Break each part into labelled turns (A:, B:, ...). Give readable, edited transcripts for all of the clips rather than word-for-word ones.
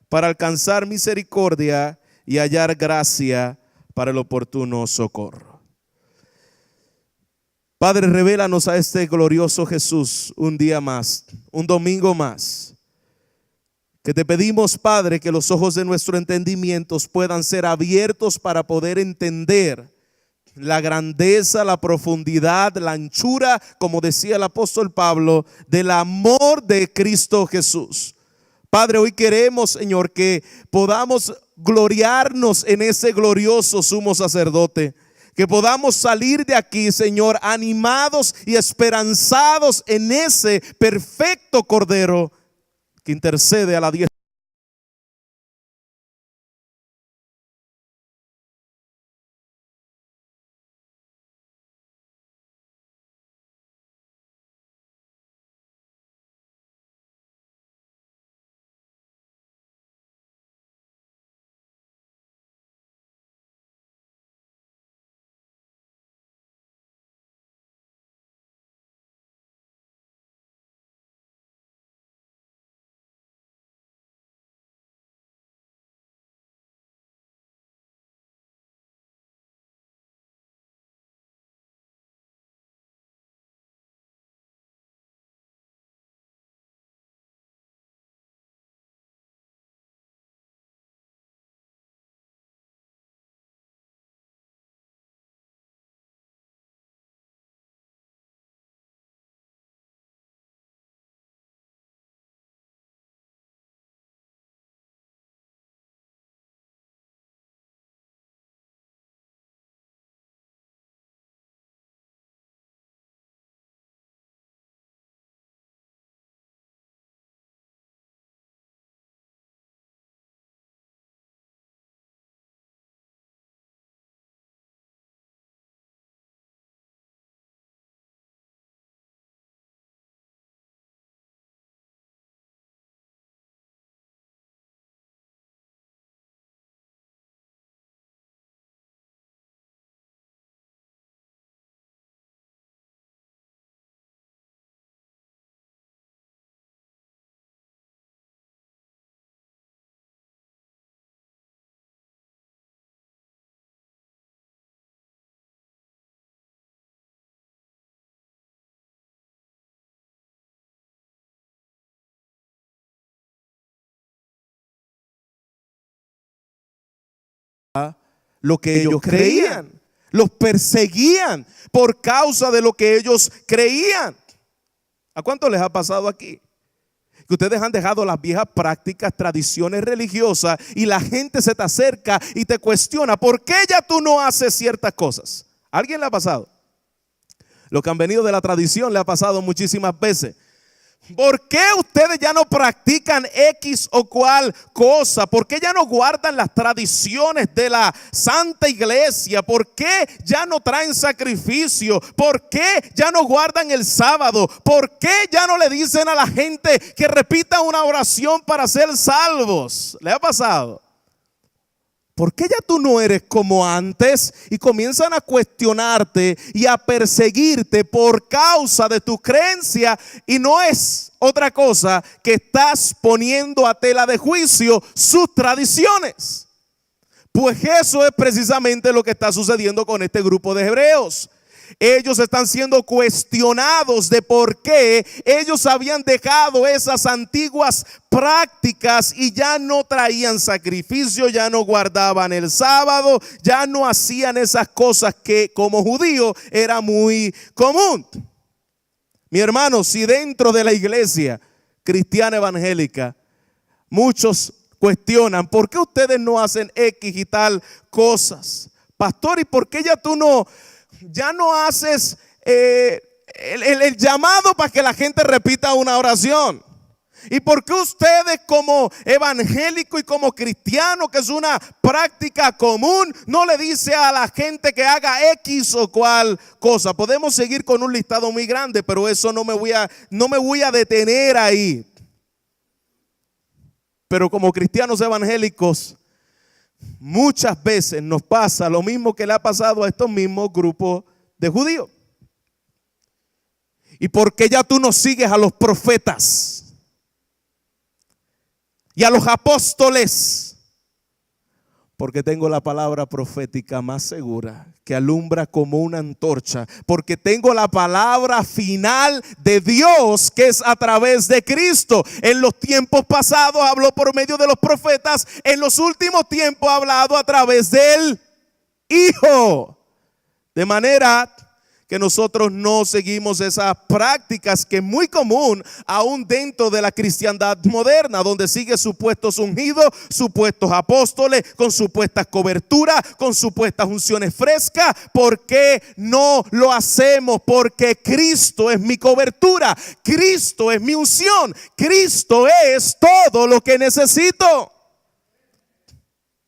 A: para alcanzar misericordia y hallar gracia para el oportuno socorro. Padre, revélanos a este glorioso Jesús un día más, un domingo más. Que te pedimos, Padre, que los ojos de nuestros entendimientos puedan ser abiertos para poder entender la grandeza, la profundidad, la anchura, como decía el apóstol Pablo, del amor de Cristo Jesús. Padre, hoy queremos, Señor, que podamos gloriarnos en ese glorioso sumo sacerdote. Que podamos salir de aquí, Señor, animados y esperanzados en ese perfecto Cordero que intercede a la diestra. Lo que ellos creían, los perseguían por causa de lo que ellos creían. ¿A cuánto les ha pasado aquí? Que ustedes han dejado las viejas prácticas, tradiciones religiosas y la gente se te acerca y te cuestiona, ¿por qué ya tú no haces ciertas cosas? ¿A alguien le ha pasado? Los que han venido de la tradición le ha pasado muchísimas veces. ¿Por qué ustedes ya no practican X o cual cosa? ¿Por qué ya no guardan las tradiciones de la Santa Iglesia? ¿Por qué ya no traen sacrificio? ¿Por qué ya no guardan el sábado? ¿Por qué ya no le dicen a la gente que repita una oración para ser salvos? ¿Le ha pasado? ¿Por qué ya tú no eres como antes? Y comienzan a cuestionarte y a perseguirte por causa de tu creencia. Y no es otra cosa que estás poniendo a tela de juicio sus tradiciones. Pues eso es precisamente lo que está sucediendo con este grupo de hebreos. Ellos están siendo cuestionados de por qué ellos habían dejado esas antiguas prácticas y ya no traían sacrificio, ya no guardaban el sábado, ya no hacían esas cosas que como judío era muy común. Mi hermano, si dentro de la iglesia cristiana evangélica muchos cuestionan, ¿por qué ustedes no hacen X y tal cosas? Pastor, ¿y por qué ya no haces el llamado para que la gente repita una oración? ¿Y por qué ustedes como evangélico y como cristiano, que es una práctica común, no le dice a la gente que haga X o cual cosa? Podemos seguir con un listado muy grande, pero eso no me voy a detener ahí. Pero como cristianos evangélicos, muchas veces nos pasa lo mismo que le ha pasado a estos mismos grupos de judíos. ¿Y por qué ya tú no sigues a los profetas? y a los apóstoles, porque tengo la palabra profética más segura que alumbra como una antorcha, porque tengo la palabra final de Dios que es a través de Cristo. En los tiempos pasados habló por medio de los profetas, en los últimos tiempos ha hablado a través del Hijo. De manera que nosotros no seguimos esas prácticas que es muy común aún dentro de la cristiandad moderna, donde sigue supuestos ungidos, supuestos apóstoles, con supuestas coberturas, con supuestas unciones frescas. ¿Por qué no lo hacemos? Porque Cristo es mi cobertura, Cristo es mi unción, Cristo es todo lo que necesito.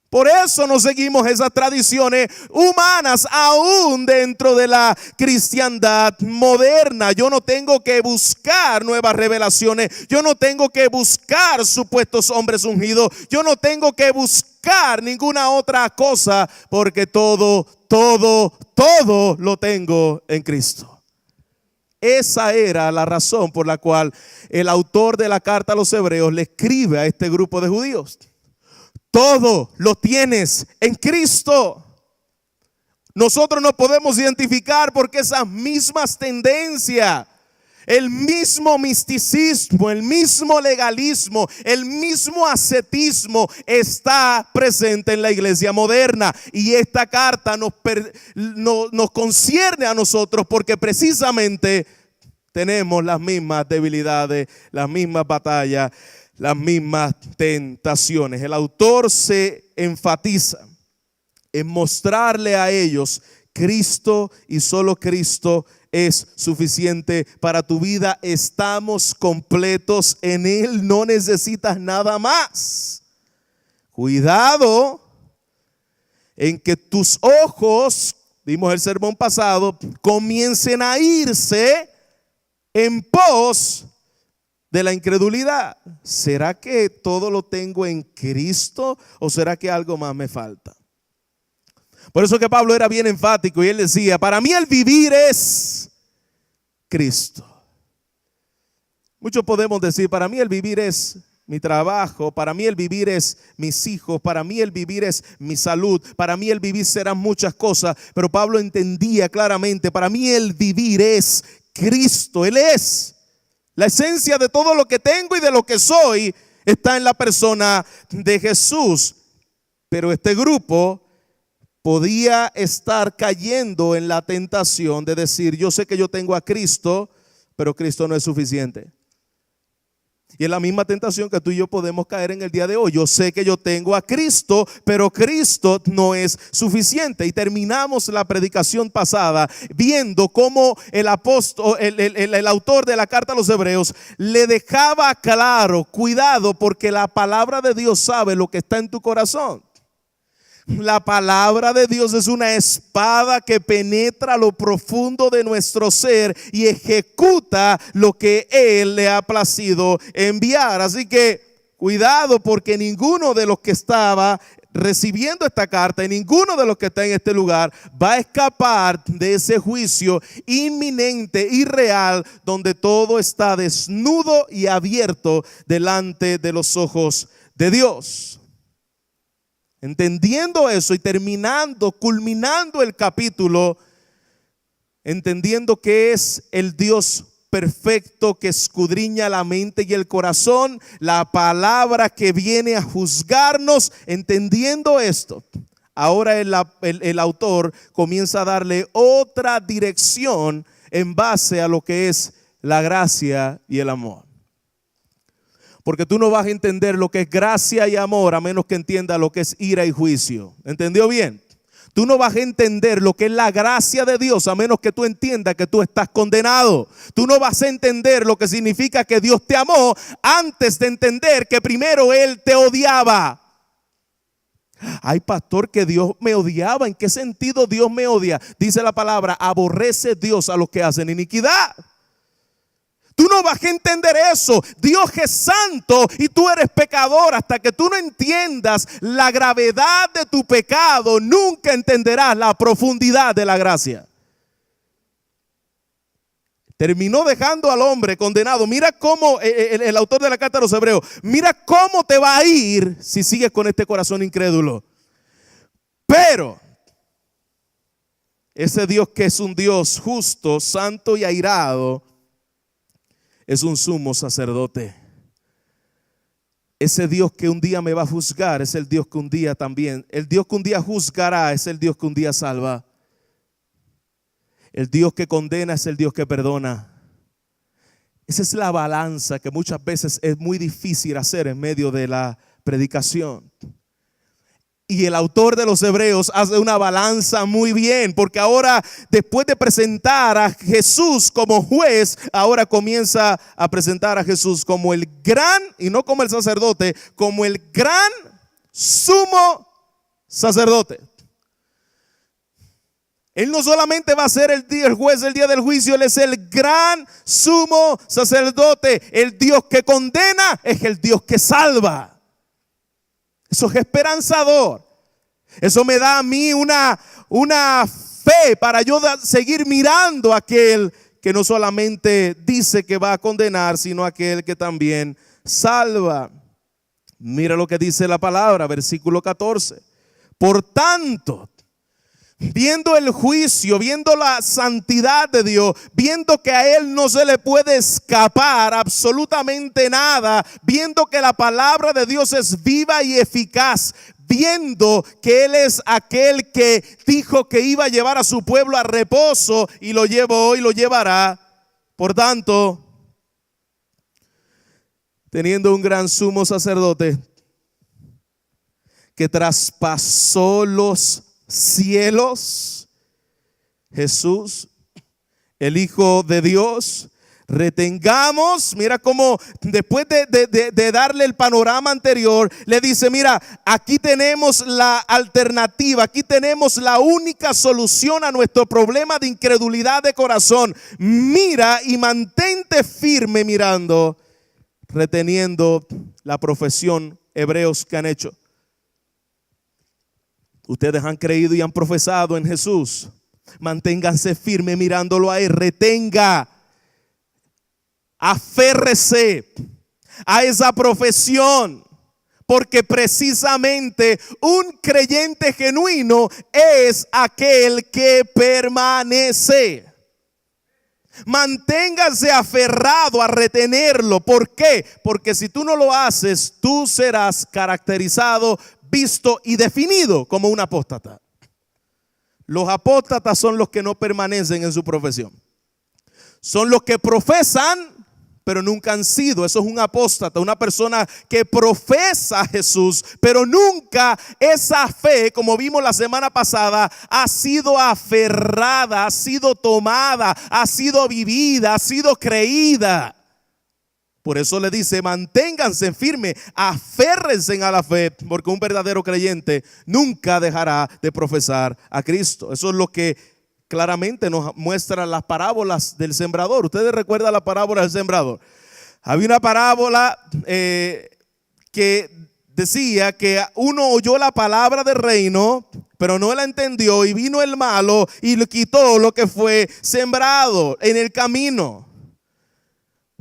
A: Por eso no seguimos esas tradiciones humanas aún dentro de la cristiandad moderna. Yo no tengo que buscar nuevas revelaciones. Yo no tengo que buscar supuestos hombres ungidos. Yo no tengo que buscar ninguna otra cosa, porque todo lo tengo en Cristo. Esa era la razón por la cual el autor de la carta a los Hebreos le escribe a este grupo de judíos. Todo lo tienes en Cristo. Nosotros nos podemos identificar porque esas mismas tendencias, el mismo misticismo, el mismo legalismo, el mismo ascetismo está presente en la iglesia moderna. Y esta carta nos concierne a nosotros porque precisamente tenemos las mismas debilidades, las mismas batallas, las mismas tentaciones. El autor se enfatiza en mostrarle a ellos Cristo y solo Cristo es suficiente para tu vida. Estamos completos en Él, no necesitas nada más. Cuidado en que tus ojos, vimos el sermón pasado, comiencen a irse en pos de la incredulidad. ¿Será que todo lo tengo en Cristo o será que algo más me falta? Por eso que Pablo era bien enfático y él decía: para mí el vivir es Cristo. Muchos podemos decir: para mí el vivir es mi trabajo, para mí el vivir es mis hijos, para mí el vivir es mi salud, para mí el vivir serán muchas cosas. Pero Pablo entendía claramente: para mí el vivir es Cristo. Él es la esencia de todo lo que tengo y de lo que soy, está en la persona de Jesús. Pero este grupo podía estar cayendo en la tentación de decir: yo sé que yo tengo a Cristo, pero Cristo no es suficiente. Y es la misma tentación que tú y yo podemos caer en el día de hoy. Yo sé que yo tengo a Cristo, pero Cristo no es suficiente. Y terminamos la predicación pasada viendo cómo el apóstol, el autor de la carta a los Hebreos le dejaba claro: cuidado, porque la palabra de Dios sabe lo que está en tu corazón. La palabra de Dios es una espada que penetra lo profundo de nuestro ser y ejecuta lo que Él le ha placido enviar. Así que cuidado, porque ninguno de los que estaba recibiendo esta carta y ninguno de los que está en este lugar va a escapar de ese juicio inminente y real, donde todo está desnudo y abierto delante de los ojos de Dios. Entendiendo eso y culminando el capítulo, entendiendo que es el Dios perfecto que escudriña la mente y el corazón, la palabra que viene a juzgarnos, entendiendo esto, ahora el autor comienza a darle otra dirección en base a lo que es la gracia y el amor. Porque tú no vas a entender lo que es gracia y amor a menos que entiendas lo que es ira y juicio. ¿Entendió bien? Tú no vas a entender lo que es la gracia de Dios a menos que tú entiendas que tú estás condenado. Tú no vas a entender lo que significa que Dios te amó antes de entender que primero Él te odiaba. Ay, pastor, que Dios me odiaba. ¿En qué sentido Dios me odia? Dice la palabra: aborrece Dios a los que hacen iniquidad. Tú no vas a entender eso. Dios es santo y tú eres pecador. Hasta que tú no entiendas la gravedad de tu pecado, nunca entenderás la profundidad de la gracia. terminó dejando al hombre condenado. Mira cómo el autor de la carta a los Hebreos, mira cómo te va a ir si sigues con este corazón incrédulo. Pero ese Dios que es un Dios justo, santo y airado, es un sumo sacerdote. Ese Dios que un día me va a juzgar es el Dios que un día también, el Dios que un día juzgará es el Dios que un día salva. El Dios que condena es el Dios que perdona. Esa es la balanza que muchas veces es muy difícil hacer en medio de la predicación. Y el autor de los Hebreos hace una balanza muy bien, porque ahora, después de presentar a Jesús como juez, ahora comienza a presentar a Jesús como el gran, y no como el sacerdote, como el gran sumo sacerdote. Él no solamente va a ser el juez del día del juicio, Él es el gran sumo sacerdote. El Dios que condena es el Dios que salva. Eso es esperanzador. Eso me da a mí una fe para yo seguir mirando a aquel que no solamente dice que va a condenar, sino a aquel que también salva. Mira lo que dice la palabra, versículo 14. Por tanto, viendo el juicio, viendo la santidad de Dios, viendo que a Él no se le puede escapar absolutamente nada, viendo que la palabra de Dios es viva y eficaz, viendo que Él es aquel que dijo que iba a llevar a su pueblo a reposo y lo llevó y lo llevará. Por tanto, teniendo un gran sumo sacerdote que traspasó los cielos, Jesús, el Hijo de Dios, retengamos. Mira cómo después de darle el panorama anterior, le dice, mira, aquí tenemos la alternativa, aquí tenemos la única solución a nuestro problema de incredulidad de corazón. Mira y mantente firme mirando, reteniendo la profesión, hebreos, que han hecho. Ustedes han creído y han profesado en Jesús. Manténganse firme mirándolo a Él. Retenga, aférrese a esa profesión, porque precisamente un creyente genuino es aquel que permanece. Manténgase aferrado a retenerlo. ¿Por qué? Porque si tú no lo haces, tú serás caracterizado, visto y definido como un apóstata. Los apóstatas son los que no permanecen en su profesión. Son los que profesan, pero nunca han sido. Eso es un apóstata, una persona que profesa a Jesús, pero nunca esa fe, como vimos la semana pasada, ha sido aferrada, ha sido tomada, ha sido vivida, ha sido creída. Por eso le dice, manténganse firmes, aférrense a la fe, porque un verdadero creyente nunca dejará de profesar a Cristo. Eso es lo que claramente nos muestran las parábolas del sembrador. Ustedes recuerdan la parábola del sembrador. Había una parábola que decía que uno oyó la palabra del reino, pero no la entendió, y vino el malo y le quitó lo que fue sembrado en el camino.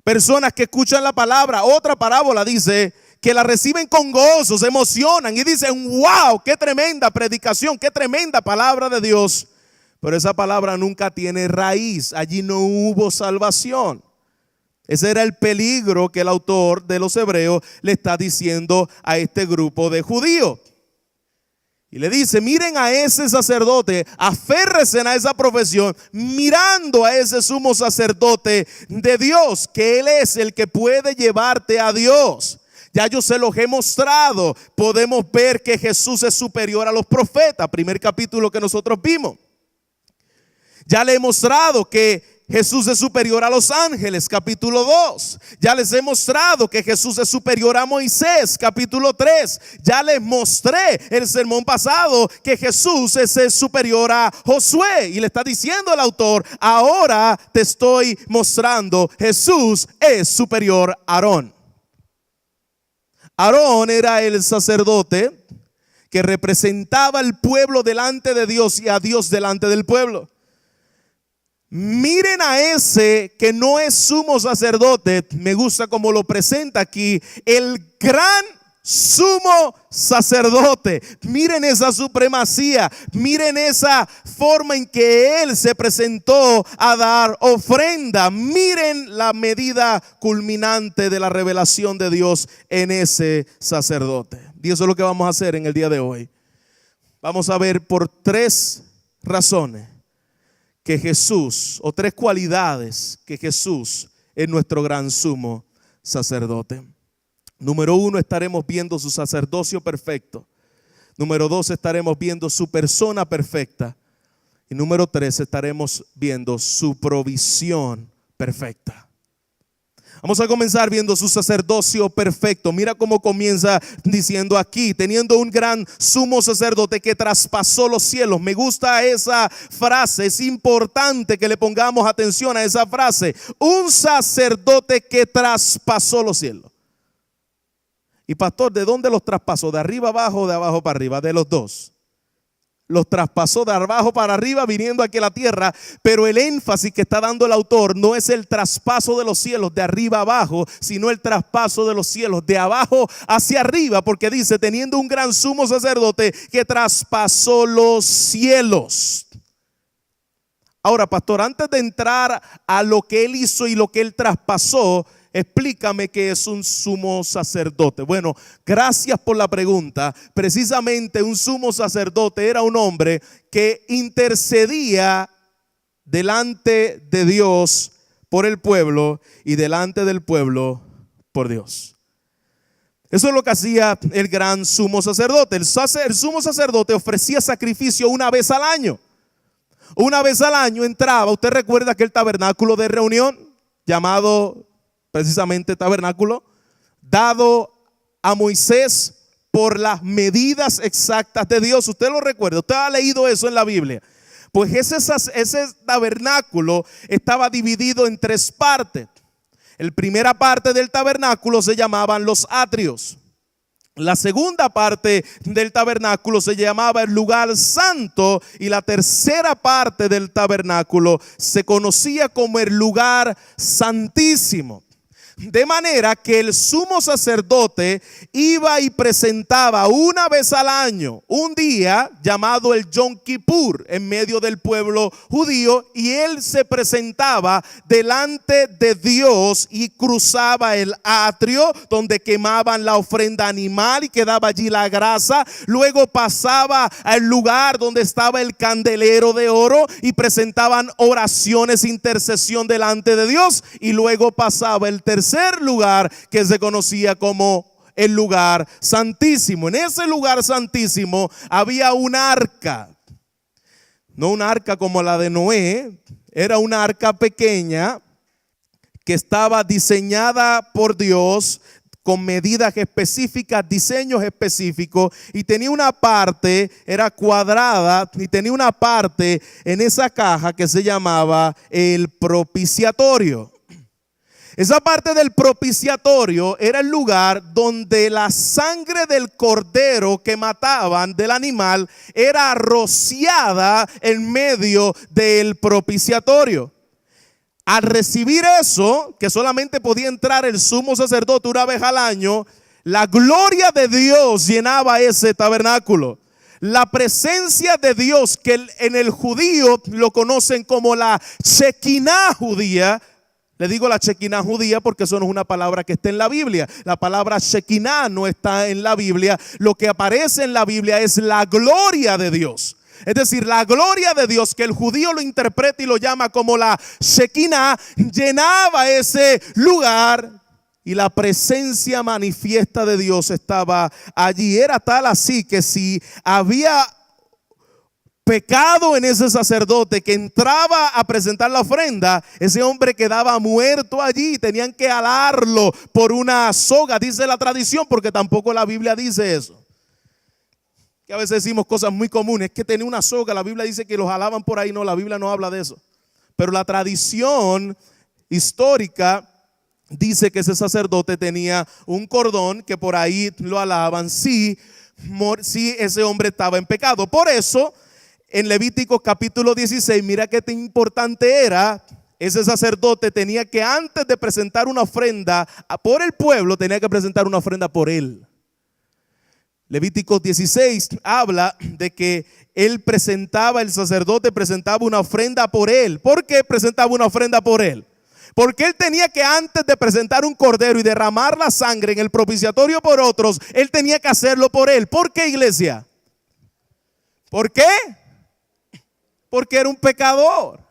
A: Personas que escuchan la palabra. Otra parábola dice que la reciben con gozo, se emocionan y dicen, wow, qué tremenda predicación, qué tremenda palabra de Dios. Pero esa palabra nunca tiene raíz. Allí no hubo salvación. Ese era el peligro que el autor de los Hebreos le está diciendo a este grupo de judíos. Y le dice, miren a ese sacerdote, aférrense a esa profesión, mirando a ese sumo sacerdote de Dios, que Él es el que puede llevarte a Dios. Ya yo se los he mostrado. Podemos ver que Jesús es superior a los profetas, primer capítulo que nosotros vimos. Ya le he mostrado que Jesús es superior a los ángeles, capítulo 2. Ya les he mostrado que Jesús es superior a Moisés, capítulo 3. Ya les mostré el sermón pasado que Jesús es superior a Josué. Y le está diciendo el autor, ahora te estoy mostrando, Jesús es superior a Aarón. Aarón era el sacerdote que representaba al pueblo delante de Dios y a Dios delante del pueblo. Miren a ese que no es sumo sacerdote, me gusta como lo presenta aquí, el gran sumo sacerdote. Miren esa supremacía, miren esa forma en que él se presentó a dar ofrenda. Miren la medida culminante de la revelación de Dios en ese sacerdote. Y eso es lo que vamos a hacer en el día de hoy. Vamos a ver por 3 razones que Jesús, o 3 cualidades que Jesús es nuestro gran sumo sacerdote. Número 1, estaremos viendo su sacerdocio perfecto. Número 2, estaremos viendo su persona perfecta. Y número 3, estaremos viendo su provisión perfecta. Vamos a comenzar viendo su sacerdocio perfecto. Mira cómo comienza diciendo aquí, teniendo un gran sumo sacerdote que traspasó los cielos. Me gusta esa frase, es importante que le pongamos atención a esa frase. Un sacerdote que traspasó los cielos. Y pastor, ¿de dónde los traspasó? ¿De arriba abajo o de abajo para arriba? De los dos. Los traspasó de abajo para arriba viniendo aquí a la tierra, pero el énfasis que está dando el autor no es el traspaso de los cielos de arriba abajo, sino el traspaso de los cielos de abajo hacia arriba, porque dice, teniendo un gran sumo sacerdote que traspasó los cielos. Ahora, pastor, antes de entrar a lo que él hizo y lo que él traspasó, explícame qué es un sumo sacerdote. Bueno, gracias por la pregunta. Precisamente un sumo sacerdote era un hombre que intercedía delante de Dios por el pueblo y delante del pueblo por Dios. Eso es lo que hacía el gran sumo sacerdote. El sumo sacerdote ofrecía sacrificio una vez al año. Una vez al año entraba, usted recuerda aquel tabernáculo de reunión llamado precisamente tabernáculo, dado a Moisés por las medidas exactas de Dios. Usted lo recuerda, usted ha leído eso en la Biblia. Pues ese tabernáculo estaba dividido en 3 partes. La primera parte del tabernáculo se llamaban los atrios. La segunda parte del tabernáculo se llamaba el lugar santo, y la tercera parte del tabernáculo se conocía como el lugar santísimo. De manera que el sumo sacerdote iba y presentaba una vez al año un día llamado el Yom Kippur en medio del pueblo judío, y él se presentaba delante de Dios y cruzaba el atrio donde quemaban la ofrenda animal y quedaba allí la grasa. Luego pasaba al lugar donde estaba el candelero de oro y presentaban oraciones, intercesión delante de Dios, y luego pasaba el tercer lugar que se conocía como el lugar santísimo. En ese lugar santísimo había un arca, no una arca como la de Noé, era una arca pequeña que estaba diseñada por Dios con medidas específicas, diseños específicos, y tenía una parte, era cuadrada, y tenía una parte en esa caja que se llamaba el propiciatorio. Esa parte del propiciatorio era el lugar donde la sangre del cordero que mataban del animal era rociada en medio del propiciatorio. Al recibir eso, que solamente podía entrar el sumo sacerdote una vez al año, la gloria de Dios llenaba ese tabernáculo. La presencia de Dios, que en el judío lo conocen como la Shekinah judía. Le digo la Shekinah judía porque eso no es una palabra que esté en la Biblia. La palabra Shekinah no está en la Biblia. Lo que aparece en la Biblia es la gloria de Dios. Es decir, la gloria de Dios, que el judío lo interpreta y lo llama como la Shekinah, llenaba ese lugar y la presencia manifiesta de Dios estaba allí. Era tal así que si había pecado en ese sacerdote que entraba a presentar la ofrenda, ese hombre quedaba muerto allí. Tenían que alarlo por una soga, dice la tradición, porque tampoco la Biblia dice eso. Que a veces decimos cosas muy comunes, que tenía una soga, la Biblia dice que los jalaban por ahí. No, la Biblia no habla de eso. Pero la tradición histórica dice que ese sacerdote tenía un cordón que por ahí lo alaban si ese hombre estaba en pecado. Por eso en Levítico capítulo 16, mira qué tan importante era. Ese sacerdote tenía que, antes de presentar una ofrenda por el pueblo, tenía que presentar una ofrenda por él. Levítico 16 habla de que el sacerdote presentaba una ofrenda por él. ¿Por qué presentaba una ofrenda por él? Porque él tenía que, antes de presentar un cordero y derramar la sangre en el propiciatorio por otros, él tenía que hacerlo por él. ¿Por qué, iglesia? ¿Por qué? Porque era un pecador.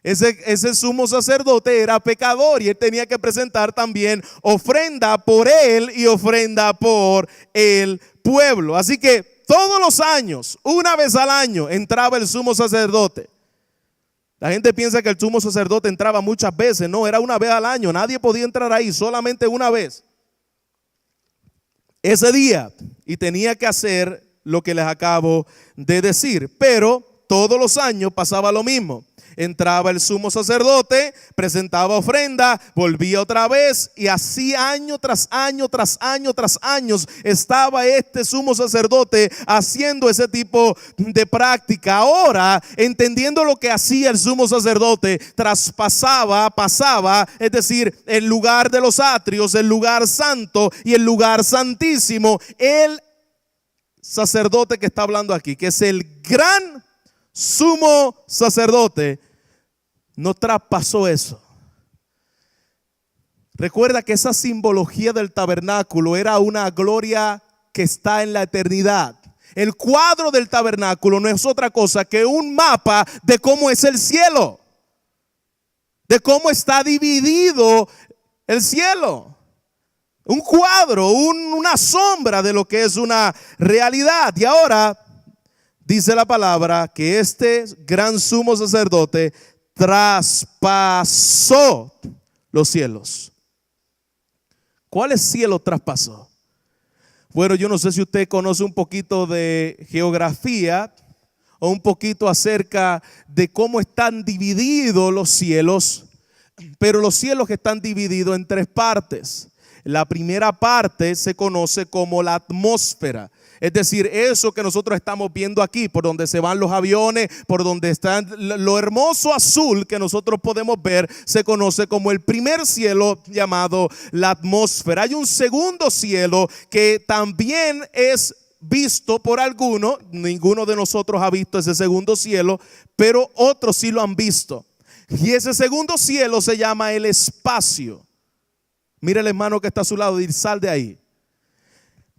A: Ese sumo sacerdote era pecador y él tenía que presentar también ofrenda por él y ofrenda por el pueblo. Así que todos los años, una vez al año, entraba el sumo sacerdote. La gente piensa que el sumo sacerdote entraba muchas veces. No, era una vez al año. Nadie podía entrar ahí, solamente una vez. Ese día, y tenía que hacer lo que les acabo de decir. Pero todos los años pasaba lo mismo. Entraba el sumo sacerdote, presentaba ofrenda, volvía otra vez, y así año tras año, tras año, tras años estaba este sumo sacerdote haciendo ese tipo de práctica. Ahora, entendiendo lo que hacía el sumo sacerdote, pasaba, es decir, el lugar de los atrios, el lugar santo y el lugar santísimo. El sacerdote que está hablando aquí, que es el gran sumo sacerdote, no traspasó eso. Recuerda que esa simbología del tabernáculo era una gloria que está en la eternidad. El cuadro del tabernáculo no es otra cosa que un mapa de cómo es el cielo, de cómo está dividido el cielo. Un cuadro, una sombra de lo que es una realidad. Y ahora dice la palabra que este gran sumo sacerdote traspasó los cielos. ¿Cuáles cielos traspasó? Bueno, yo no sé si usted conoce un poquito de geografía o un poquito acerca de cómo están divididos los cielos, pero los cielos están divididos en tres partes. La primera parte se conoce como la atmósfera. Es decir, eso que nosotros estamos viendo aquí, por donde se van los aviones, por donde está lo hermoso azul que nosotros podemos ver, se conoce como el primer cielo, llamado la atmósfera. Hay un segundo cielo que también es visto por algunos. Ninguno de nosotros ha visto ese segundo cielo, pero otros sí lo han visto. Y ese segundo cielo se llama el espacio. Mira el hermano que está a su lado y sal de ahí.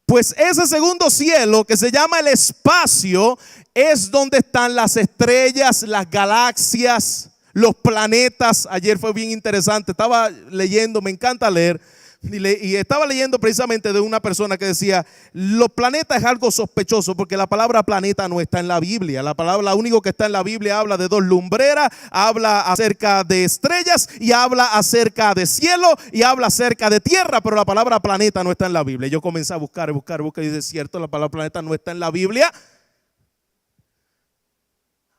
A: Pues ese segundo cielo, que se llama el espacio, es donde están las estrellas, las galaxias, los planetas. Ayer fue bien interesante, estaba leyendo, me encanta leer, y estaba leyendo precisamente de una persona que decía: los planetas es algo sospechoso porque la palabra planeta no está en la Biblia. La único que está en la Biblia habla de dos lumbreras, habla acerca de estrellas y habla acerca de cielo y habla acerca de tierra, pero la palabra planeta no está en la Biblia. Yo comencé a buscar y dice: cierto, la palabra planeta no está en la Biblia.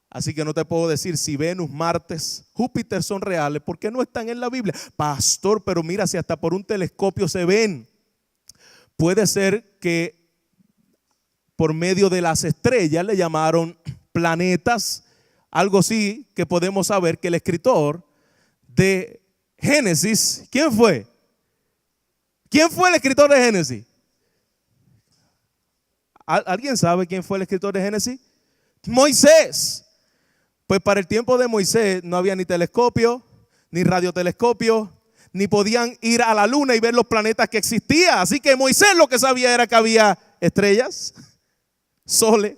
A: Así que no te puedo decir si Venus, Marte, Júpiter son reales porque no están en la Biblia. Pastor, pero mira, si hasta por un telescopio se ven. Puede ser que por medio de las estrellas le llamaron planetas, algo así, que podemos saber que el escritor de Génesis, ¿quién fue? ¿Quién fue el escritor de Génesis? ¿Alguien sabe quién fue el escritor de Génesis? Moisés. Pues para el tiempo de Moisés no había ni telescopio, ni radiotelescopio, ni podían ir a la luna y ver los planetas que existían. Así que Moisés lo que sabía era que había estrellas, soles,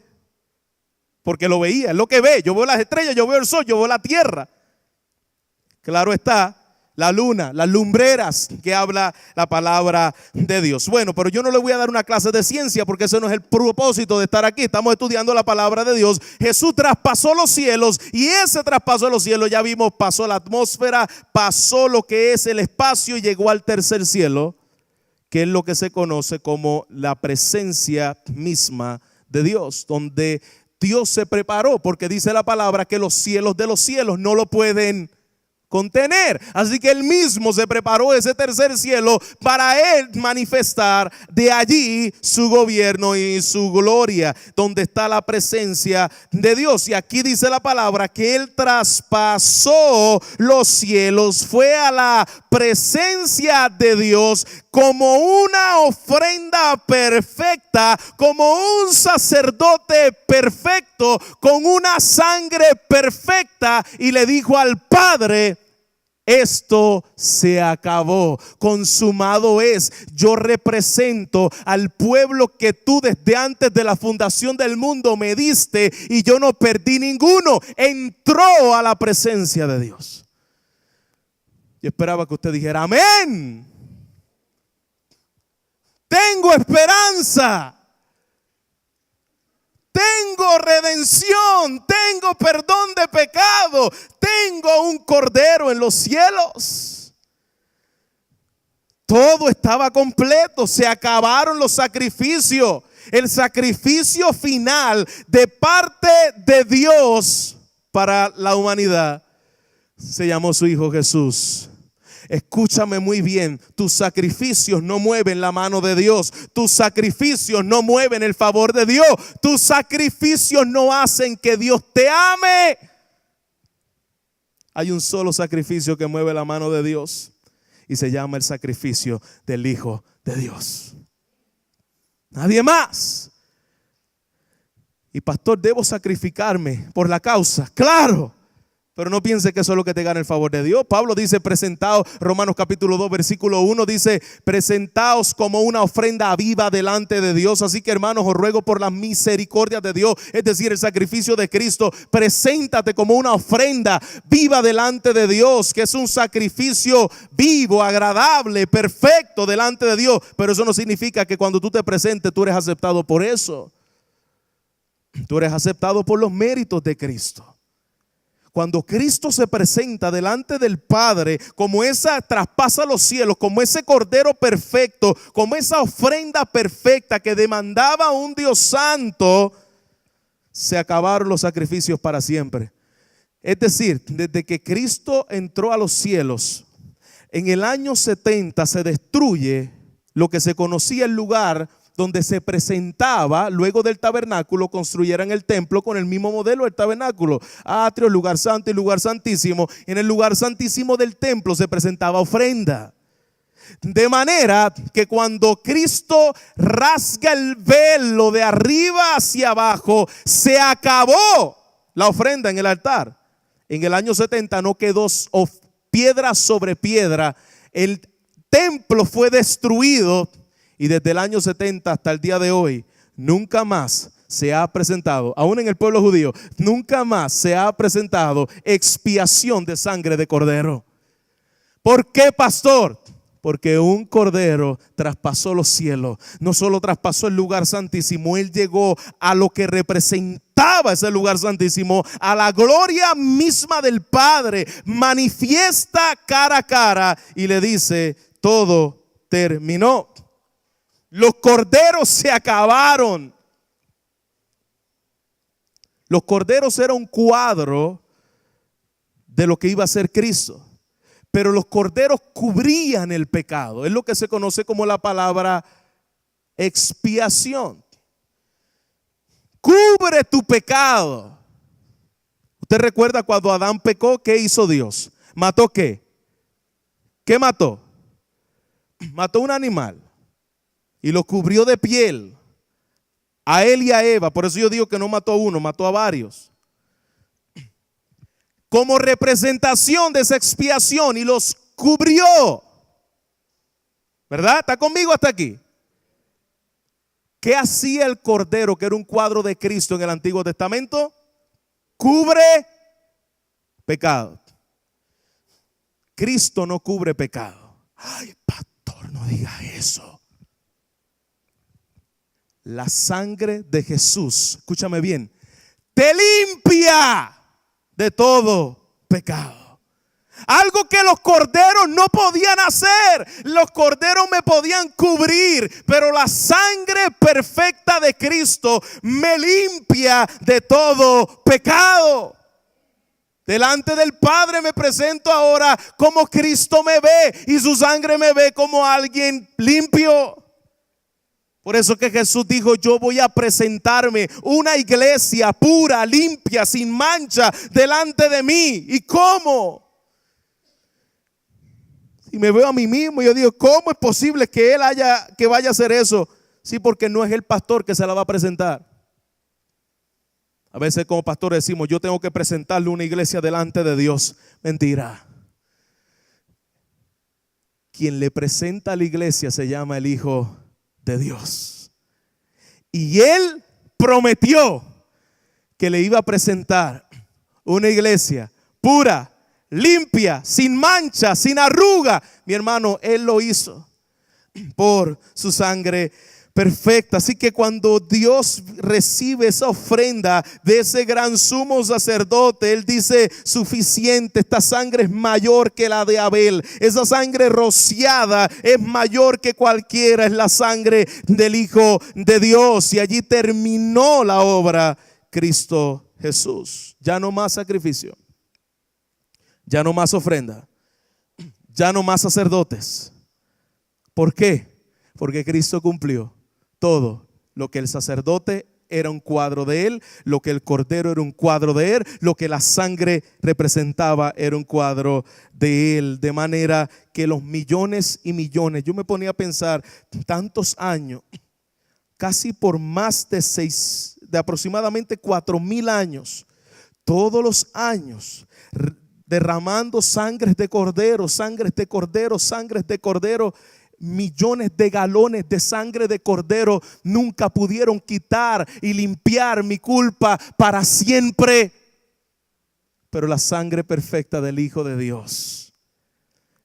A: porque lo veía, es lo que ve. Yo veo las estrellas, yo veo el sol, yo veo la tierra. Claro está, la luna, las lumbreras que habla la palabra de Dios. Bueno, pero yo no le voy a dar una clase de ciencia porque ese no es el propósito de estar aquí. Estamos estudiando la palabra de Dios. Jesús traspasó los cielos y ese traspaso de los cielos, ya vimos, pasó la atmósfera, pasó lo que es el espacio y llegó al tercer cielo, que es lo que se conoce como la presencia misma de Dios, donde Dios se preparó, porque dice la palabra que los cielos de los cielos no lo pueden contener. Así que él mismo se preparó ese tercer cielo para él manifestar de allí su gobierno y su gloria, donde está la presencia de Dios. Y aquí dice la palabra que él traspasó los cielos, fue a la presencia de Dios como una ofrenda perfecta, como un sacerdote perfecto, con una sangre perfecta, y le dijo al Padre: esto se acabó, consumado es. Yo represento al pueblo que tú desde antes de la fundación del mundo me diste, y yo no perdí ninguno. Entró a la presencia de Dios. Yo esperaba que usted dijera amén. Tengo esperanza. Tengo redención, tengo perdón de pecado, tengo un cordero en los cielos. Todo estaba completo, se acabaron los sacrificios. El sacrificio final de parte de Dios para la humanidad se llamó su Hijo Jesús. Escúchame muy bien, tus sacrificios no mueven la mano de Dios, tus sacrificios no mueven el favor de Dios, tus sacrificios no hacen que Dios te ame. Hay un solo sacrificio que mueve la mano de Dios, y se llama el sacrificio del Hijo de Dios. Nadie más. Y pastor, ¿debo sacrificarme por la causa? Claro. Pero no piense que eso es lo que te gana el favor de Dios. Pablo dice: presentaos, Romanos capítulo 2 versículo 1 dice: presentaos como una ofrenda viva delante de Dios. Así que, hermanos, os ruego por las misericordias de Dios, es decir, el sacrificio de Cristo, preséntate como una ofrenda viva delante de Dios, que es un sacrificio vivo, agradable, perfecto delante de Dios. Pero eso no significa que cuando tú te presentes tú eres aceptado por eso. Tú eres aceptado por los méritos de Cristo. Cuando Cristo se presenta delante del Padre, como esa traspasa los cielos, como ese cordero perfecto, como esa ofrenda perfecta que demandaba un Dios santo, se acabaron los sacrificios para siempre. Es decir, desde que Cristo entró a los cielos, en el año 70 se destruye lo que se conocía el lugar donde se presentaba. Luego del tabernáculo construyeran el templo con el mismo modelo del tabernáculo: atrio, lugar santo y lugar santísimo. En el lugar santísimo del templo se presentaba ofrenda. De manera que cuando Cristo rasga el velo de arriba hacia abajo, se acabó la ofrenda en el altar. En el año 70 no quedó piedra sobre piedra. El templo fue destruido. Y desde el año 70 hasta el día de hoy, nunca más se ha presentado, aún en el pueblo judío, nunca más se ha presentado expiación de sangre de cordero. ¿Por qué, pastor? Porque un cordero traspasó los cielos. No solo traspasó el lugar santísimo, él llegó a lo que representaba ese lugar santísimo, a la gloria misma del Padre, manifiesta cara a cara, y le dice: todo terminó. Los corderos se acabaron. Los corderos eran un cuadro de lo que iba a ser Cristo, pero los corderos cubrían el pecado. Es lo que se conoce como la palabra expiación. Cubre tu pecado. ¿Usted recuerda cuando Adán pecó? ¿Qué hizo Dios? ¿Mató qué? ¿Qué mató? Mató un animal y lo cubrió de piel, a él y a Eva. Por eso yo digo que no mató a uno, mató a varios, como representación de esa expiación, y los cubrió. ¿Verdad? ¿Está conmigo hasta aquí? ¿Qué hacía el cordero, que era un cuadro de Cristo en el Antiguo Testamento? Cubre pecado. Cristo no cubre pecado. Ay, pastor, no diga eso. La sangre de Jesús, escúchame bien, te limpia de todo pecado. Algo que los corderos no podían hacer. Los corderos me podían cubrir, pero la sangre perfecta de Cristo me limpia de todo pecado. Delante del Padre me presento ahora como Cristo me ve y su sangre me ve como alguien limpio. Por eso que Jesús dijo: yo voy a presentarme una iglesia pura, limpia, sin mancha delante de mí. ¿Y cómo? Y me veo a mí mismo y yo digo: ¿cómo es posible que él vaya a hacer eso? Sí, porque no es el pastor que se la va a presentar. A veces como pastores decimos: yo tengo que presentarle una iglesia delante de Dios. Mentira. Quien le presenta a la iglesia se llama el Hijo de Dios. Y Él prometió que le iba a presentar una iglesia pura, limpia, sin mancha, sin arruga. Mi hermano, Él lo hizo por su sangre perfecta. Así que cuando Dios recibe esa ofrenda de ese gran sumo sacerdote, Él dice: suficiente, esta sangre es mayor que la de Abel. Esa sangre rociada es mayor que cualquiera, es la sangre del Hijo de Dios. Y allí terminó la obra Cristo Jesús. Ya no más sacrificio, ya no más ofrenda, ya no más sacerdotes. ¿Por qué? Porque Cristo cumplió todo lo que el sacerdote era un cuadro de él, lo que el cordero era un cuadro de él, lo que la sangre representaba era un cuadro de él. De manera que los millones y millones, yo me ponía a pensar, tantos años, casi por más de aproximadamente 4,000 años, todos los años derramando sangres de cordero, sangres de cordero, sangres de cordero. Millones de galones de sangre de cordero nunca pudieron quitar y limpiar mi culpa para siempre. Pero la sangre perfecta del Hijo de Dios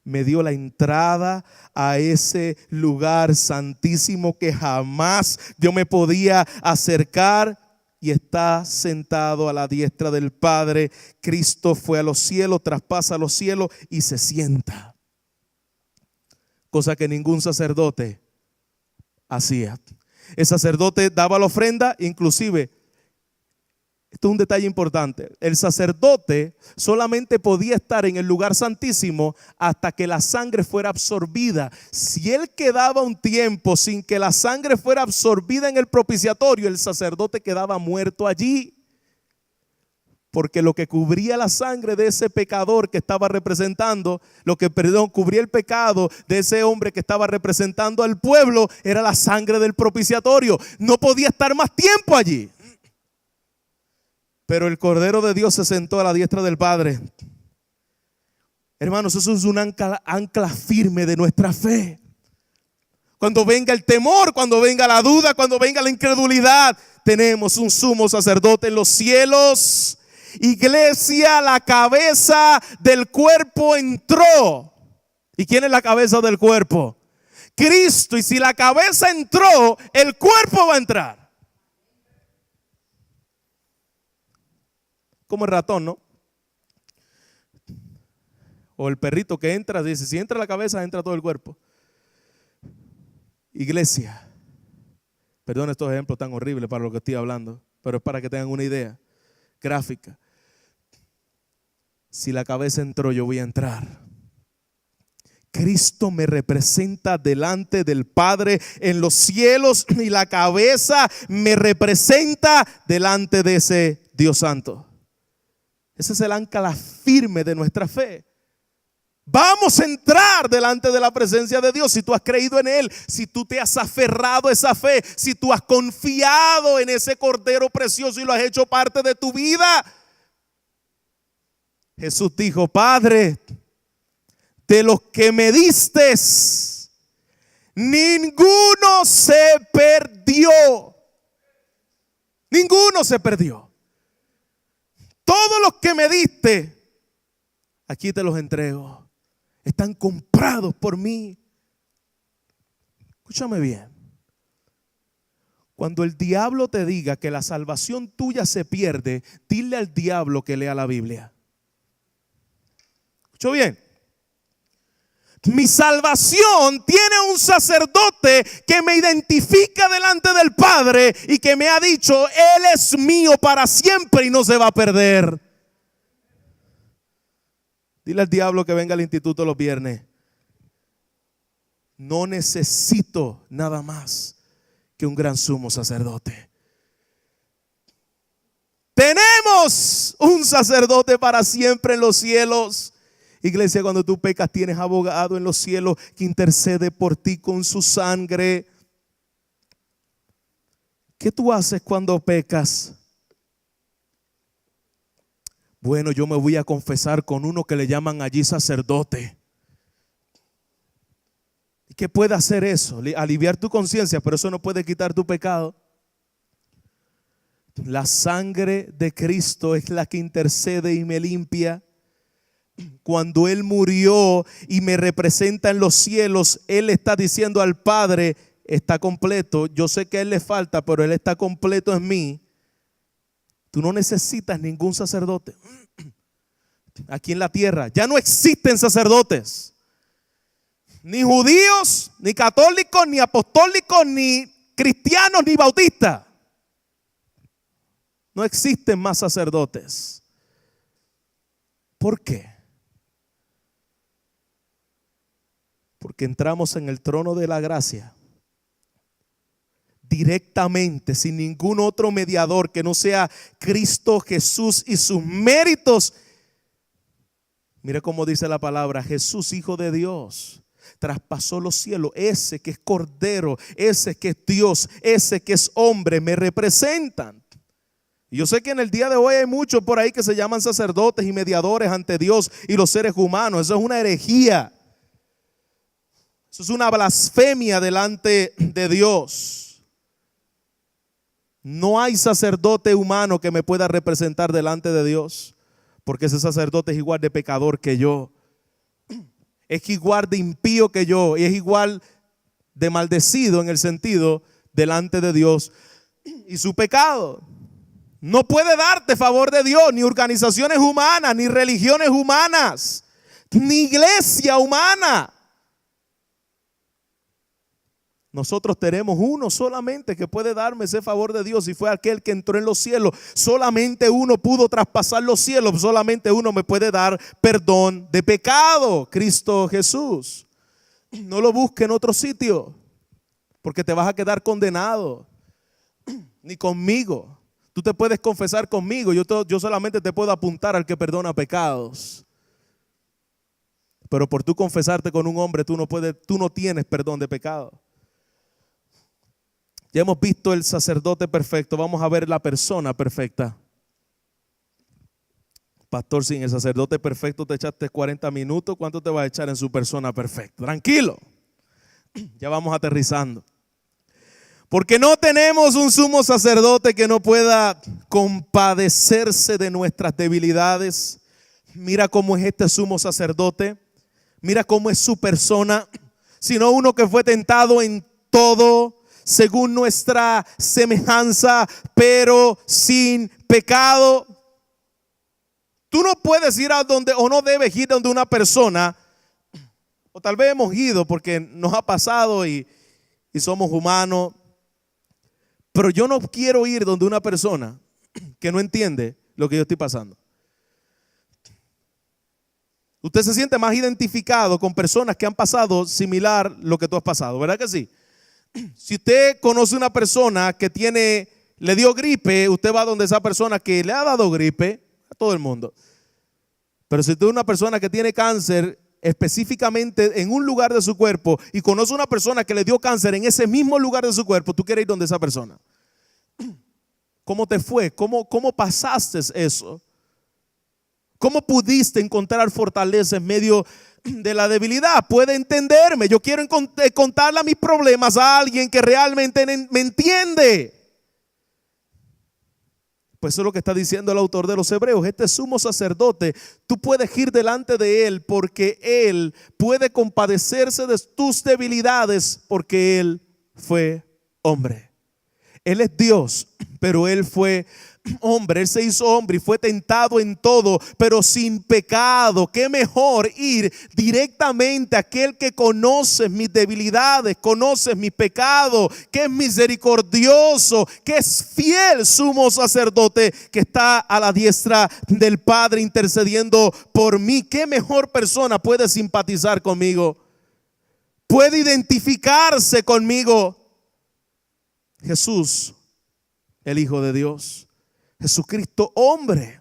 A: me dio la entrada a ese lugar santísimo que jamás yo me podía acercar, y está sentado a la diestra del Padre. Cristo fue a los cielos, traspasa los cielos y se sienta. Cosa que ningún sacerdote hacía. El sacerdote daba la ofrenda, inclusive, esto es un detalle importante, el sacerdote solamente podía estar en el lugar santísimo hasta que la sangre fuera absorbida. Si él quedaba un tiempo sin que la sangre fuera absorbida en el propiciatorio, el sacerdote quedaba muerto allí. Porque lo que cubría la sangre de ese pecador que estaba representando, cubría el pecado de ese hombre que estaba representando al pueblo, era la sangre del propiciatorio. No podía estar más tiempo allí. Pero el Cordero de Dios se sentó a la diestra del Padre. Hermanos, eso es un ancla firme de nuestra fe. Cuando venga el temor, cuando venga la duda, cuando venga la incredulidad, tenemos un sumo sacerdote en los cielos. Iglesia, la cabeza del cuerpo entró. ¿Y quién es la cabeza del cuerpo? Cristo. Y si la cabeza entró, el cuerpo va a entrar. Como el ratón, ¿no? O el perrito que entra, dice: si entra la cabeza, entra todo el cuerpo. Iglesia, perdón estos ejemplos tan horribles para lo que estoy hablando, pero es para que tengan una idea gráfica. Si la cabeza entró, yo voy a entrar. Cristo me representa delante del Padre en los cielos, y la cabeza me representa delante de ese Dios Santo. Ese es el ancla firme de nuestra fe. Vamos a entrar delante de la presencia de Dios si tú has creído en Él, si tú te has aferrado a esa fe, si tú has confiado en ese Cordero precioso y lo has hecho parte de tu vida. Jesús dijo: Padre, de los que me diste, ninguno se perdió. Ninguno se perdió. Todos los que me diste, aquí te los entrego. Están comprados por mí. Escúchame bien. Cuando el diablo te diga que la salvación tuya se pierde, dile al diablo que lea la Biblia. ¿Escuchó bien? Mi salvación tiene un sacerdote que me identifica delante del Padre y que me ha dicho: Él es mío para siempre y no se va a perder. Dile al diablo que venga al instituto los viernes. No necesito nada más que un gran sumo sacerdote. Tenemos un sacerdote para siempre en los cielos. Iglesia, cuando tú pecas tienes abogado en los cielos que intercede por ti con su sangre. ¿Qué tú haces cuando pecas? Bueno, yo me voy a confesar con uno que le llaman allí sacerdote. ¿Y qué puede hacer eso? Aliviar tu conciencia, pero eso no puede quitar tu pecado. La sangre de Cristo es la que intercede y me limpia. Cuando Él murió y me representa en los cielos, Él está diciendo al Padre, está completo. Yo sé que a Él le falta, pero Él está completo en mí. Tú no necesitas ningún sacerdote. Aquí en la tierra ya no existen sacerdotes. Ni judíos, ni católicos, ni apostólicos, ni cristianos, ni bautistas. No existen más sacerdotes. ¿Por qué? Porque entramos en el trono de la gracia directamente, sin ningún otro mediador que no sea Cristo Jesús y sus méritos. Mire cómo dice la palabra: Jesús, Hijo de Dios, traspasó los cielos. Ese que es Cordero, ese que es Dios, ese que es hombre, me representan. Y yo sé que en el día de hoy hay muchos por ahí que se llaman sacerdotes y mediadores ante Dios y los seres humanos. Eso es una herejía. Eso es una blasfemia delante de Dios. No hay sacerdote humano que me pueda representar delante de Dios, porque ese sacerdote es igual de pecador que yo. Es igual de impío que yo y es igual de maldecido en el sentido delante de Dios y su pecado. No puede darte favor de Dios, ni organizaciones humanas, ni religiones humanas, ni iglesia humana. Nosotros tenemos uno solamente que puede darme ese favor de Dios, y fue aquel que entró en los cielos. Solamente uno pudo traspasar los cielos, solamente uno me puede dar perdón de pecado: Cristo Jesús. No lo busques en otro sitio, porque te vas a quedar condenado. Ni conmigo. Tú te puedes confesar conmigo, yo solamente te puedo apuntar al que perdona pecados. Pero por tú confesarte con un hombre, tú no tienes perdón de pecado. Ya hemos visto el sacerdote perfecto, vamos a ver la persona perfecta. Pastor, sin el sacerdote perfecto te echaste 40 minutos, ¿cuánto te vas a echar en su persona perfecta? Tranquilo, ya vamos aterrizando. Porque no tenemos un sumo sacerdote que no pueda compadecerse de nuestras debilidades. Mira cómo es este sumo sacerdote. Mira cómo es su persona. Sino uno que fue tentado en todo, según nuestra semejanza, pero sin pecado. Tú no puedes ir a donde, o no debes ir donde una persona, o tal vez hemos ido porque nos ha pasado y somos humanos. Pero yo no quiero ir donde una persona que no entiende lo que yo estoy pasando. Usted se siente más identificado con personas que han pasado similar lo que tú has pasado, ¿verdad que sí? Si usted conoce una persona que le dio gripe, usted va donde esa persona que le ha dado gripe, a todo el mundo. Pero si usted es una persona que tiene cáncer específicamente en un lugar de su cuerpo y conoce una persona que le dio cáncer en ese mismo lugar de su cuerpo, tú quieres ir donde esa persona. ¿Cómo te fue? ¿Cómo pasaste eso? ¿Cómo pudiste encontrar fortaleza en medio de la debilidad? Puede entenderme. Yo quiero contarle mis problemas a alguien que realmente me entiende. Pues eso es lo que está diciendo el autor de los Hebreos. Este sumo sacerdote, tú puedes ir delante de él porque él puede compadecerse de tus debilidades, porque él fue hombre. Él es Dios, pero él fue hombre, Él se hizo hombre y fue tentado en todo, pero sin pecado. Qué mejor ir directamente a aquel que conoce mis debilidades, conoce mis pecados, que es misericordioso, que es fiel sumo sacerdote, que está a la diestra del Padre intercediendo por mí. Qué mejor persona puede simpatizar conmigo, puede identificarse conmigo. Jesús, el Hijo de Dios, Jesucristo hombre.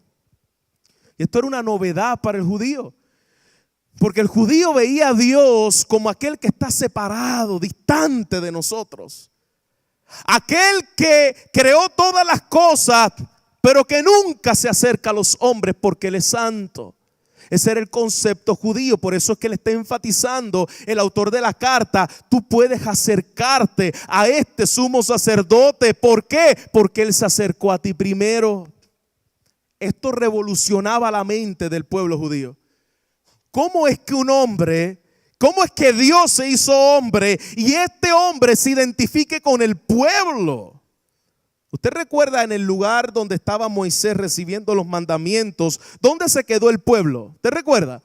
A: Y esto era una novedad para el judío, porque el judío veía a Dios como aquel que está separado, distante de nosotros, aquel que creó todas las cosas, pero que nunca se acerca a los hombres porque Él es santo. Ese era el concepto judío. Por eso es que le está enfatizando el autor de la carta: tú puedes acercarte a este sumo sacerdote. ¿Por qué? Porque Él se acercó a ti primero. Esto revolucionaba la mente del pueblo judío. ¿Cómo es que un hombre, cómo es que Dios se hizo hombre y este hombre se identifique con el pueblo? Usted recuerda en el lugar donde estaba Moisés recibiendo los mandamientos, ¿dónde se quedó el pueblo? ¿Usted recuerda?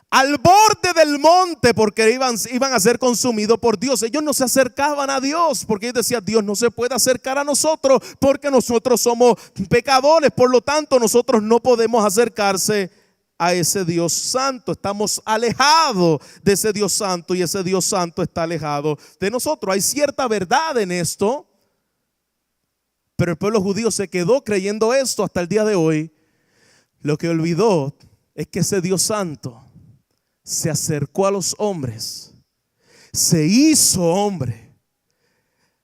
A: Al borde del monte, porque iban a ser consumidos por Dios. Ellos no se acercaban a Dios porque ellos decían: Dios no se puede acercar a nosotros porque nosotros somos pecadores. Por lo tanto, nosotros no podemos acercarse a ese Dios santo. Estamos alejados de ese Dios santo y ese Dios santo está alejado de nosotros. Hay cierta verdad en esto. Pero el pueblo judío se quedó creyendo esto hasta el día de hoy. Lo que olvidó es que ese Dios santo se acercó a los hombres, se hizo hombre,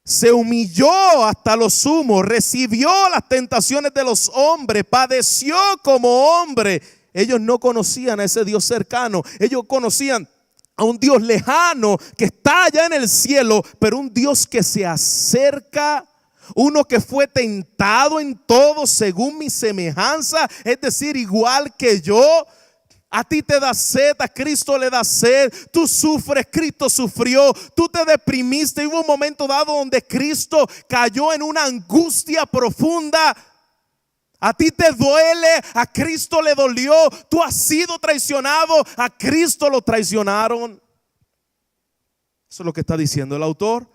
A: se humilló hasta lo sumo, recibió las tentaciones de los hombres, padeció como hombre. Ellos no conocían a ese Dios cercano, ellos conocían a un Dios lejano que está allá en el cielo, pero un Dios que se acerca. Uno que fue tentado en todo según mi semejanza, es decir, igual que yo. A ti te da sed, a Cristo le da sed. Tú sufres, Cristo sufrió. Tú te deprimiste, hubo un momento dado donde Cristo cayó en una angustia profunda. A ti te duele, a Cristo le dolió. Tú has sido traicionado, a Cristo lo traicionaron. Eso es lo que está diciendo el autor.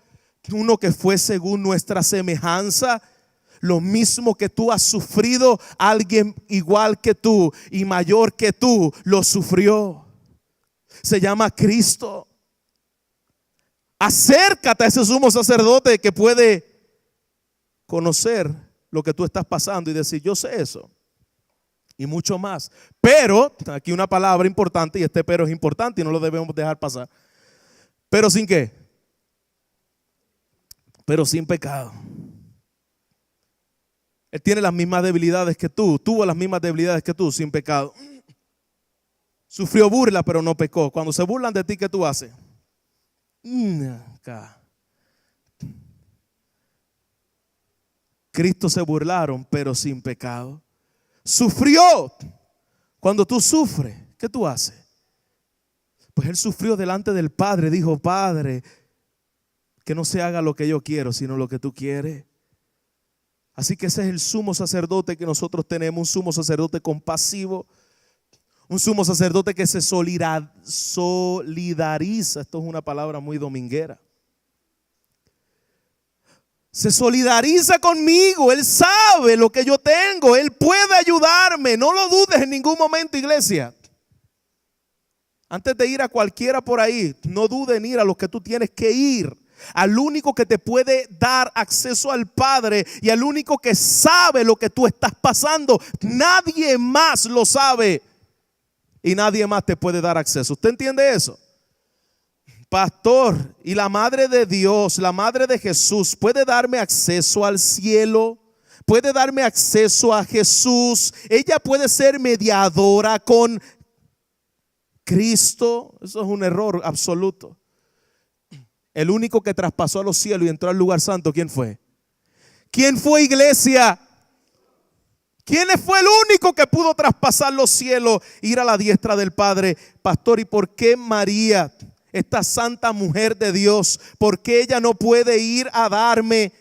A: Uno que fue según nuestra semejanza, lo mismo que tú has sufrido, alguien igual que tú y mayor que tú lo sufrió. Se llama Cristo. Acércate a ese sumo sacerdote que puede conocer lo que tú estás pasando y decir: yo sé eso y mucho más. Pero, aquí una palabra importante, y este pero es importante y no lo debemos dejar pasar. Pero sin qué. Pero sin pecado. Él tiene las mismas debilidades que tú, tuvo las mismas debilidades que tú, sin pecado. Sufrió burla, pero no pecó. Cuando se burlan de ti, ¿qué tú haces? Cristo se burlaron, pero sin pecado. Sufrió. Cuando tú sufres, ¿qué tú haces? Pues Él sufrió delante del Padre. Dijo: Padre, que no se haga lo que yo quiero, sino lo que tú quieres. Así que ese es el sumo sacerdote que nosotros tenemos, un sumo sacerdote compasivo, un sumo sacerdote que se solidariza. Esto es una palabra muy dominguera. Se solidariza conmigo. Él sabe lo que yo tengo. Él puede ayudarme. No lo dudes en ningún momento, iglesia. Antes de ir a cualquiera por ahí, no dudes en ir a los que tú tienes que ir. Al único que te puede dar acceso al Padre y al único que sabe lo que tú estás pasando. Nadie más lo sabe y nadie más te puede dar acceso. ¿Usted entiende eso? Pastor, ¿y la Madre de Dios, la Madre de Jesús, puede darme acceso al cielo? ¿Puede darme acceso a Jesús? ¿Ella puede ser mediadora con Cristo? Eso es un error absoluto. El único que traspasó a los cielos y entró al lugar santo, ¿quién fue? ¿Quién fue, iglesia? ¿Quién fue el único que pudo traspasar los cielos, ir a la diestra del Padre? Pastor, ¿y por qué María, esta santa mujer de Dios, por qué ella no puede ir a darme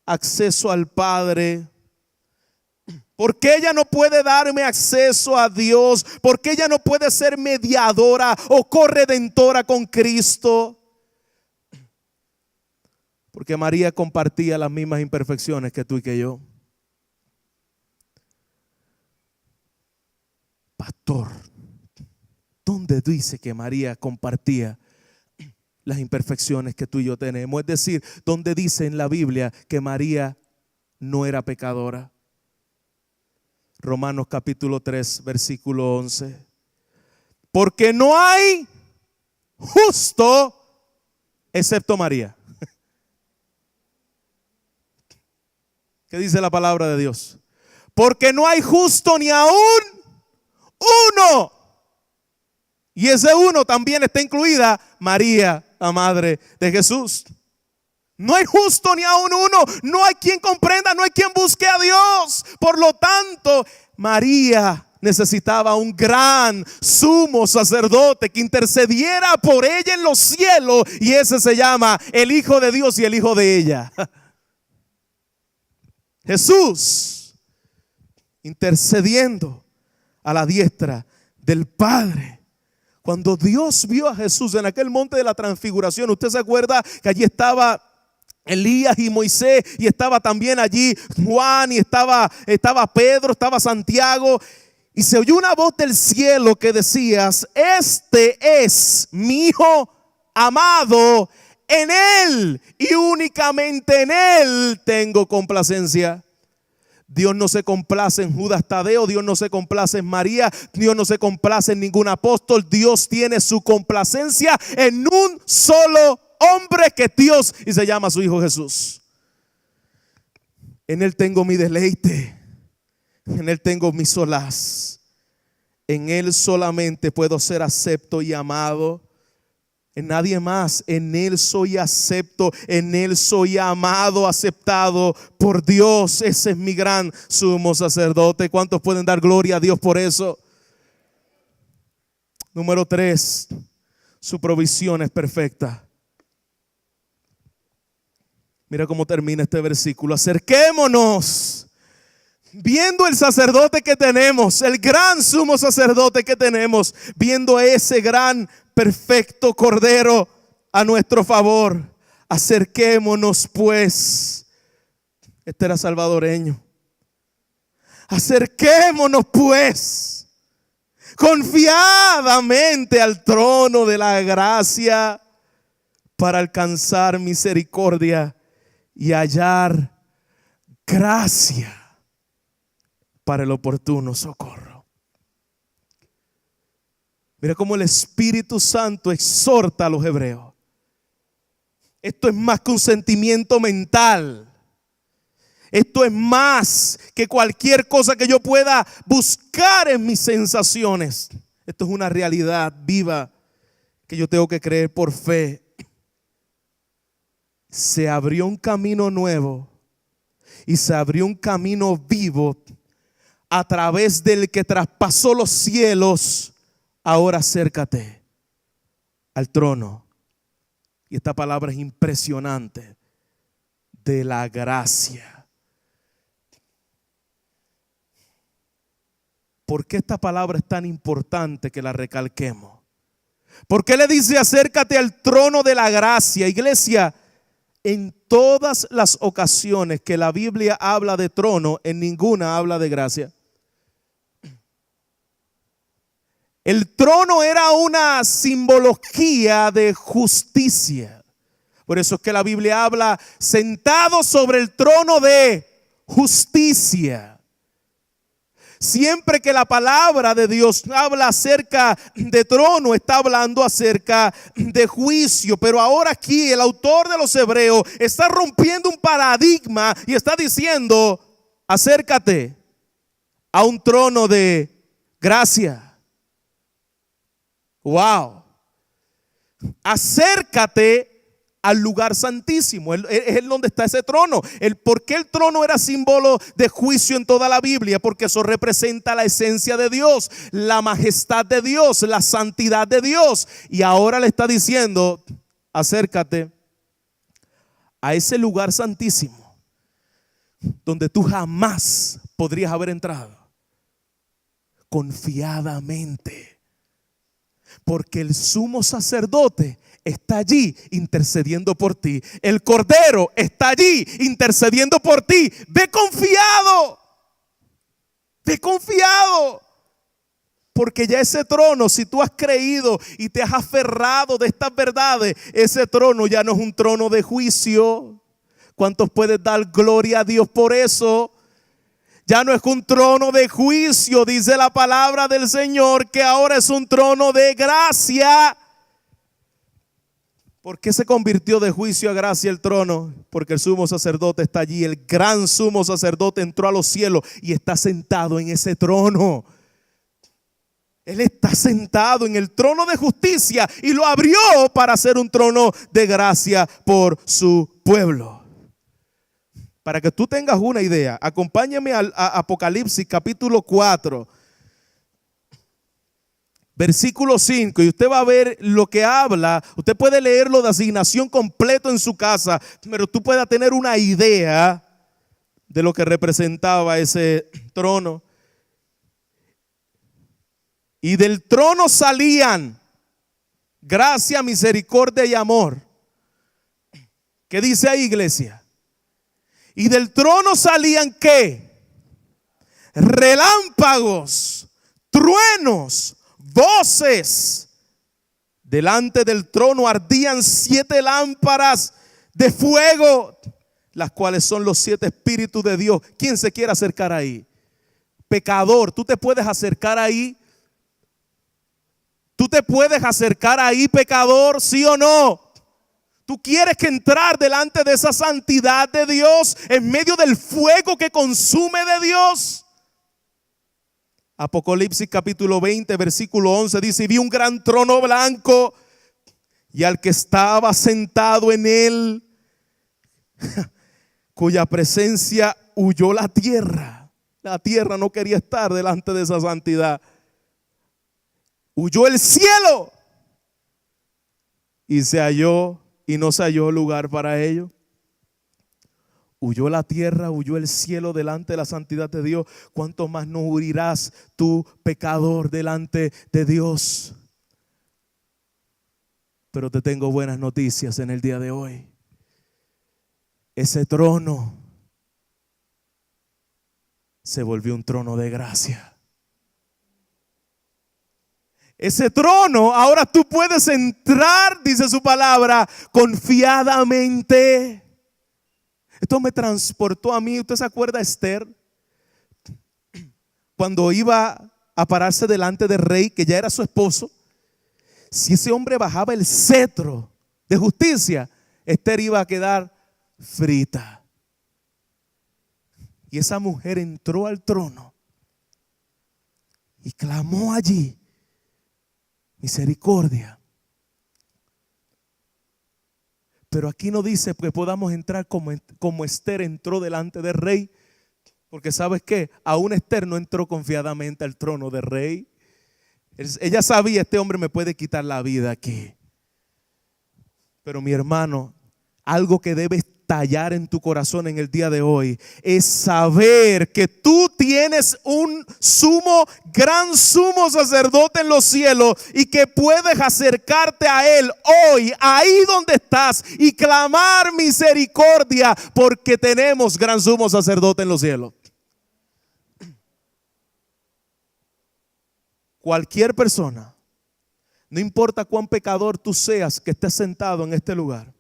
A: acceso al Padre? ¿Por qué ella no puede darme acceso a Dios? ¿Por qué ella no puede ser mediadora o corredentora con Cristo? Porque María compartía las mismas imperfecciones que tú y que yo. Pastor, ¿dónde dice que María compartía las imperfecciones que tú y yo tenemos? Es decir, ¿dónde dice en la Biblia que María no era pecadora? Romanos capítulo 3, versículo 11. Porque no hay justo excepto María. ¿Qué dice la palabra de Dios? Porque no hay justo ni aún uno. Y ese uno también está incluida María, la madre de Jesús. No hay justo ni aún uno. No hay quien comprenda, no hay quien busque a Dios. Por lo tanto, María necesitaba un gran sumo sacerdote que intercediera por ella en los cielos. Y ese se llama el Hijo de Dios y el Hijo de ella. Jesús intercediendo a la diestra del Padre. Cuando Dios vio a Jesús en aquel monte de la transfiguración, usted se acuerda que allí estaba Elías y Moisés, y estaba también allí Juan, y estaba Pedro, estaba Santiago, y se oyó una voz del cielo que decía: este es mi Hijo amado, en él y únicamente en él tengo complacencia. Dios no se complace en Judas Tadeo, Dios no se complace en María, Dios no se complace en ningún apóstol. Dios tiene su complacencia en un solo hombre que es Dios, y se llama su Hijo Jesús. En él tengo mi deleite, en él tengo mi solaz, en él solamente puedo ser acepto y amado. En nadie más. En él soy acepto, en él soy amado, aceptado por Dios. Ese es mi gran sumo sacerdote. ¿Cuántos pueden dar gloria a Dios por eso? Número 3, su provisión es perfecta. Mira cómo termina este versículo. Acerquémonos, viendo el sacerdote que tenemos, el gran sumo sacerdote que tenemos, viendo a ese gran perfecto Cordero a nuestro favor. Acerquémonos pues. Este era salvadoreño. Acerquémonos pues confiadamente al trono de la gracia para alcanzar misericordia y hallar gracia para el oportuno socorro. Mira cómo el Espíritu Santo exhorta a los hebreos. Esto es más que un sentimiento mental. Esto es más que cualquier cosa que yo pueda buscar en mis sensaciones. Esto es una realidad viva que yo tengo que creer por fe. Se abrió un camino nuevo y se abrió un camino vivo a través del que traspasó los cielos. Ahora acércate al trono. Y esta palabra es impresionante. De la gracia. ¿Por qué esta palabra es tan importante que la recalquemos? ¿Por qué le dice acércate al trono de la gracia? Iglesia, en todas las ocasiones que la Biblia habla de trono, en ninguna habla de gracia. El trono era una simbología de justicia. Por eso es que la Biblia habla sentado sobre el trono de justicia. Siempre que la palabra de Dios habla acerca de trono, está hablando acerca de juicio. Pero ahora aquí el autor de los Hebreos está rompiendo un paradigma y está diciendo: acércate a un trono de gracia. Wow. Acércate al lugar santísimo. Es donde está ese trono. ¿Por qué el trono era símbolo de juicio en toda la Biblia? Porque eso representa la esencia de Dios, la majestad de Dios, la santidad de Dios. Y ahora le está diciendo: acércate a ese lugar santísimo, donde tú jamás podrías haber entrado. Confiadamente. Porque el sumo sacerdote está allí intercediendo por ti. El Cordero está allí intercediendo por ti. Ve confiado. Ve confiado. Porque ya ese trono, si tú has creído y te has aferrado de estas verdades, ese trono ya no es un trono de juicio. ¿Cuántos pueden dar gloria a Dios por eso? Ya no es un trono de juicio, dice la palabra del Señor, que ahora es un trono de gracia. ¿Por qué se convirtió de juicio a gracia el trono? Porque el sumo sacerdote está allí. El gran sumo sacerdote entró a los cielos y está sentado en ese trono. Él está sentado en el trono de justicia y lo abrió para hacer un trono de gracia por su pueblo. Para que tú tengas una idea, acompáñame a Apocalipsis capítulo 4, versículo 5, y usted va a ver lo que habla. Usted puede leerlo de asignación completo en su casa, pero tú puedas tener una idea de lo que representaba ese trono. Y del trono salían gracia, misericordia y amor. ¿Qué dice ahí, iglesia? Y del trono salían ¿qué? Relámpagos, truenos, voces. Delante del trono ardían 7 lámparas de fuego, las cuales son los 7 espíritus de Dios. ¿Quién se quiere acercar ahí? Pecador, tú te puedes acercar ahí. ¿Tú te puedes acercar ahí, pecador? ¿Sí o no? ¿Tú quieres que entrar delante de esa santidad de Dios, en medio del fuego que consume de Dios? Apocalipsis capítulo 20, versículo 11 dice: y vi un gran trono blanco y al que estaba sentado en él, cuya presencia huyó la tierra. La tierra no quería estar delante de esa santidad. Huyó el cielo y se halló y no se halló lugar para ello. Huyó la tierra, huyó el cielo delante de la santidad de Dios. ¿Cuánto más no huirás tú, pecador, delante de Dios? Pero te tengo buenas noticias en el día de hoy. Ese trono se volvió un trono de gracia. Ese trono, ahora tú puedes entrar, dice su palabra, confiadamente. Esto me transportó a mí. ¿Usted se acuerda de Esther? Cuando iba a pararse delante del rey, que ya era su esposo. Si ese hombre bajaba el cetro de justicia, Esther iba a quedar frita. Y esa mujer entró al trono y clamó allí: misericordia. Pero aquí no dice que podamos entrar como Esther entró delante del rey. Porque ¿sabes qué? Aún Esther no entró confiadamente al trono del rey. Ella sabía: este hombre me puede quitar la vida aquí. Pero mi hermano, algo que debes tallar en tu corazón en el día de hoy es saber que tú tienes un gran sumo sacerdote en los cielos y que puedes acercarte a él hoy, ahí donde estás, y clamar misericordia, porque tenemos gran sumo sacerdote en los cielos. Cualquier persona, no importa cuán pecador tú seas que estés sentado en este lugar,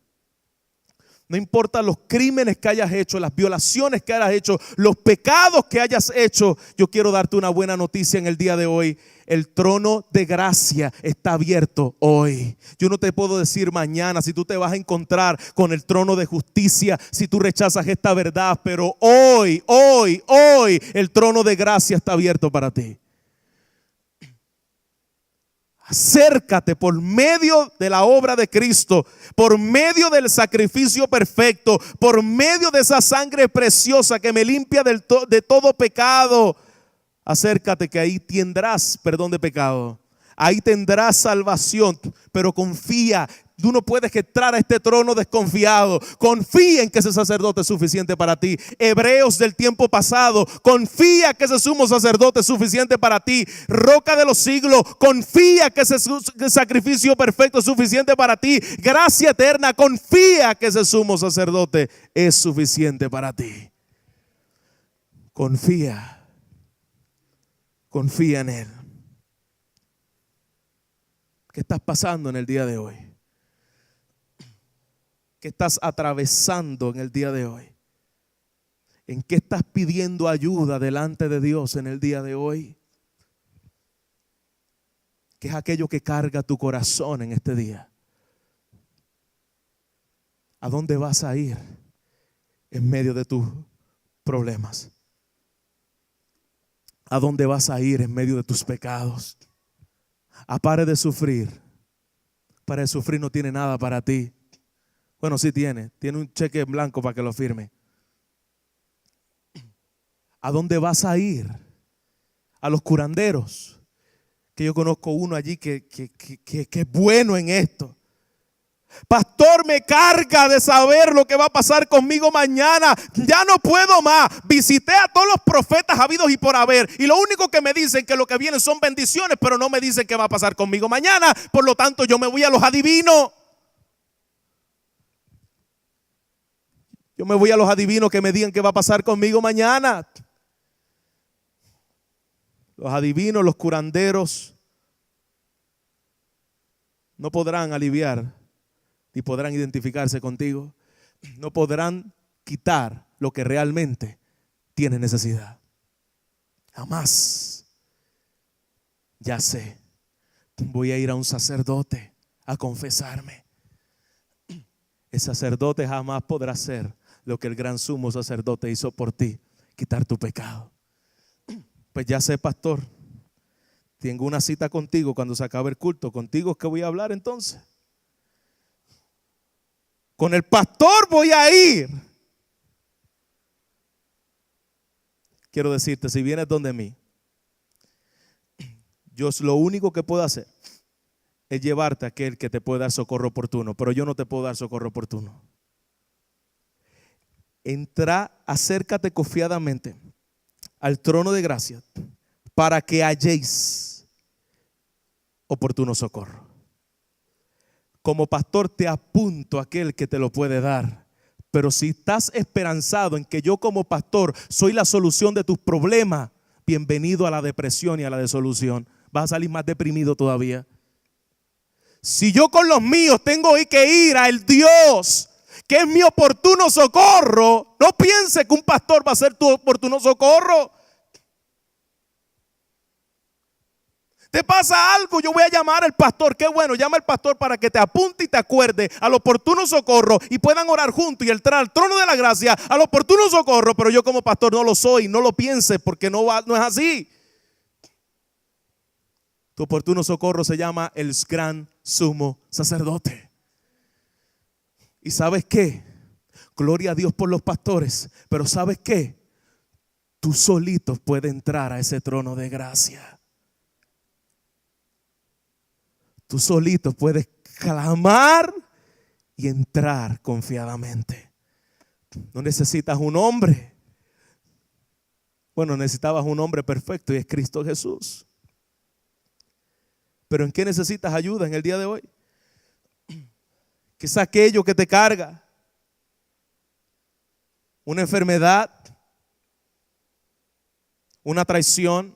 A: no importa los crímenes que hayas hecho, las violaciones que hayas hecho, los pecados que hayas hecho, yo quiero darte una buena noticia en el día de hoy. El trono de gracia está abierto hoy. Yo no te puedo decir mañana si tú te vas a encontrar con el trono de justicia, si tú rechazas esta verdad, pero hoy, el trono de gracia está abierto para ti. Acércate por medio de la obra de Cristo, por medio del sacrificio perfecto, por medio de esa sangre preciosa que me limpia de todo pecado. Acércate, que ahí tendrás perdón de pecado. Ahí tendrás salvación, pero confía. Tú no puedes entrar a este trono desconfiado. Confía en que ese sacerdote es suficiente para ti. Hebreos del tiempo pasado, confía que ese sumo sacerdote es suficiente para ti. Roca de los siglos, confía que ese sacrificio perfecto es suficiente para ti. Gracia eterna, confía que ese sumo sacerdote es suficiente para ti. Confía en Él. ¿Qué estás pasando en el día de hoy? ¿Qué estás atravesando en el día de hoy? ¿En qué estás pidiendo ayuda delante de Dios en el día de hoy? ¿Qué es aquello que carga tu corazón en este día? ¿A dónde vas a ir en medio de tus problemas? ¿A dónde vas a ir en medio de tus pecados? Pare de sufrir. Para de sufrir no tiene nada para ti. Bueno, sí tiene un cheque en blanco para que lo firme. ¿A dónde vas a ir? A los curanderos. Que yo conozco uno allí que es bueno en esto. Pastor, me carga de saber lo que va a pasar conmigo mañana. Ya no puedo más. Visité a todos los profetas habidos y por haber, y lo único que me dicen que lo que viene son bendiciones, pero no me dicen qué va a pasar conmigo mañana. Por lo tanto, yo me voy a los adivinos. Yo me voy a los adivinos que me digan qué va a pasar conmigo mañana. Los adivinos, los curanderos no podrán aliviar ni podrán identificarse contigo. No podrán quitar lo que realmente tiene necesidad. Jamás. Ya sé, voy a ir a un sacerdote a confesarme. El sacerdote jamás podrá hacer lo que el gran sumo sacerdote hizo por ti, quitar tu pecado. Pues ya sé, pastor, tengo una cita contigo cuando se acabe el culto. ¿Contigo es que voy a hablar entonces? Con el pastor voy a ir. Quiero decirte, si vienes donde mí, yo lo único que puedo hacer es llevarte a aquel que te puede dar socorro oportuno, pero yo no te puedo dar socorro oportuno. Entra, acércate confiadamente al trono de gracia para que halléis oportuno socorro. Como pastor te apunto a aquel que te lo puede dar. Pero si estás esperanzado en que yo como pastor soy la solución de tus problemas, bienvenido a la depresión y a la desolución. Vas a salir más deprimido todavía. Si yo con los míos tengo que ir al Dios que es mi oportuno socorro, no piense que un pastor va a ser tu oportuno socorro. ¿Te pasa algo? Yo voy a llamar al pastor. Qué bueno, llama al pastor para que te apunte y te acuerde al oportuno socorro y puedan orar juntos y entrar al trono de la gracia al oportuno socorro. Pero yo como pastor no lo soy, no lo pienses porque no es así. Tu oportuno socorro se llama el gran sumo sacerdote. ¿Y sabes qué? Gloria a Dios por los pastores, pero ¿sabes qué? Tú solito puedes entrar a ese trono de gracia. Tú solito puedes clamar y entrar confiadamente. No necesitas un hombre. Bueno, necesitabas un hombre perfecto y es Cristo Jesús. Pero ¿en qué necesitas ayuda en el día de hoy? ¿Qué es aquello que te carga? ¿Una enfermedad? ¿Una traición?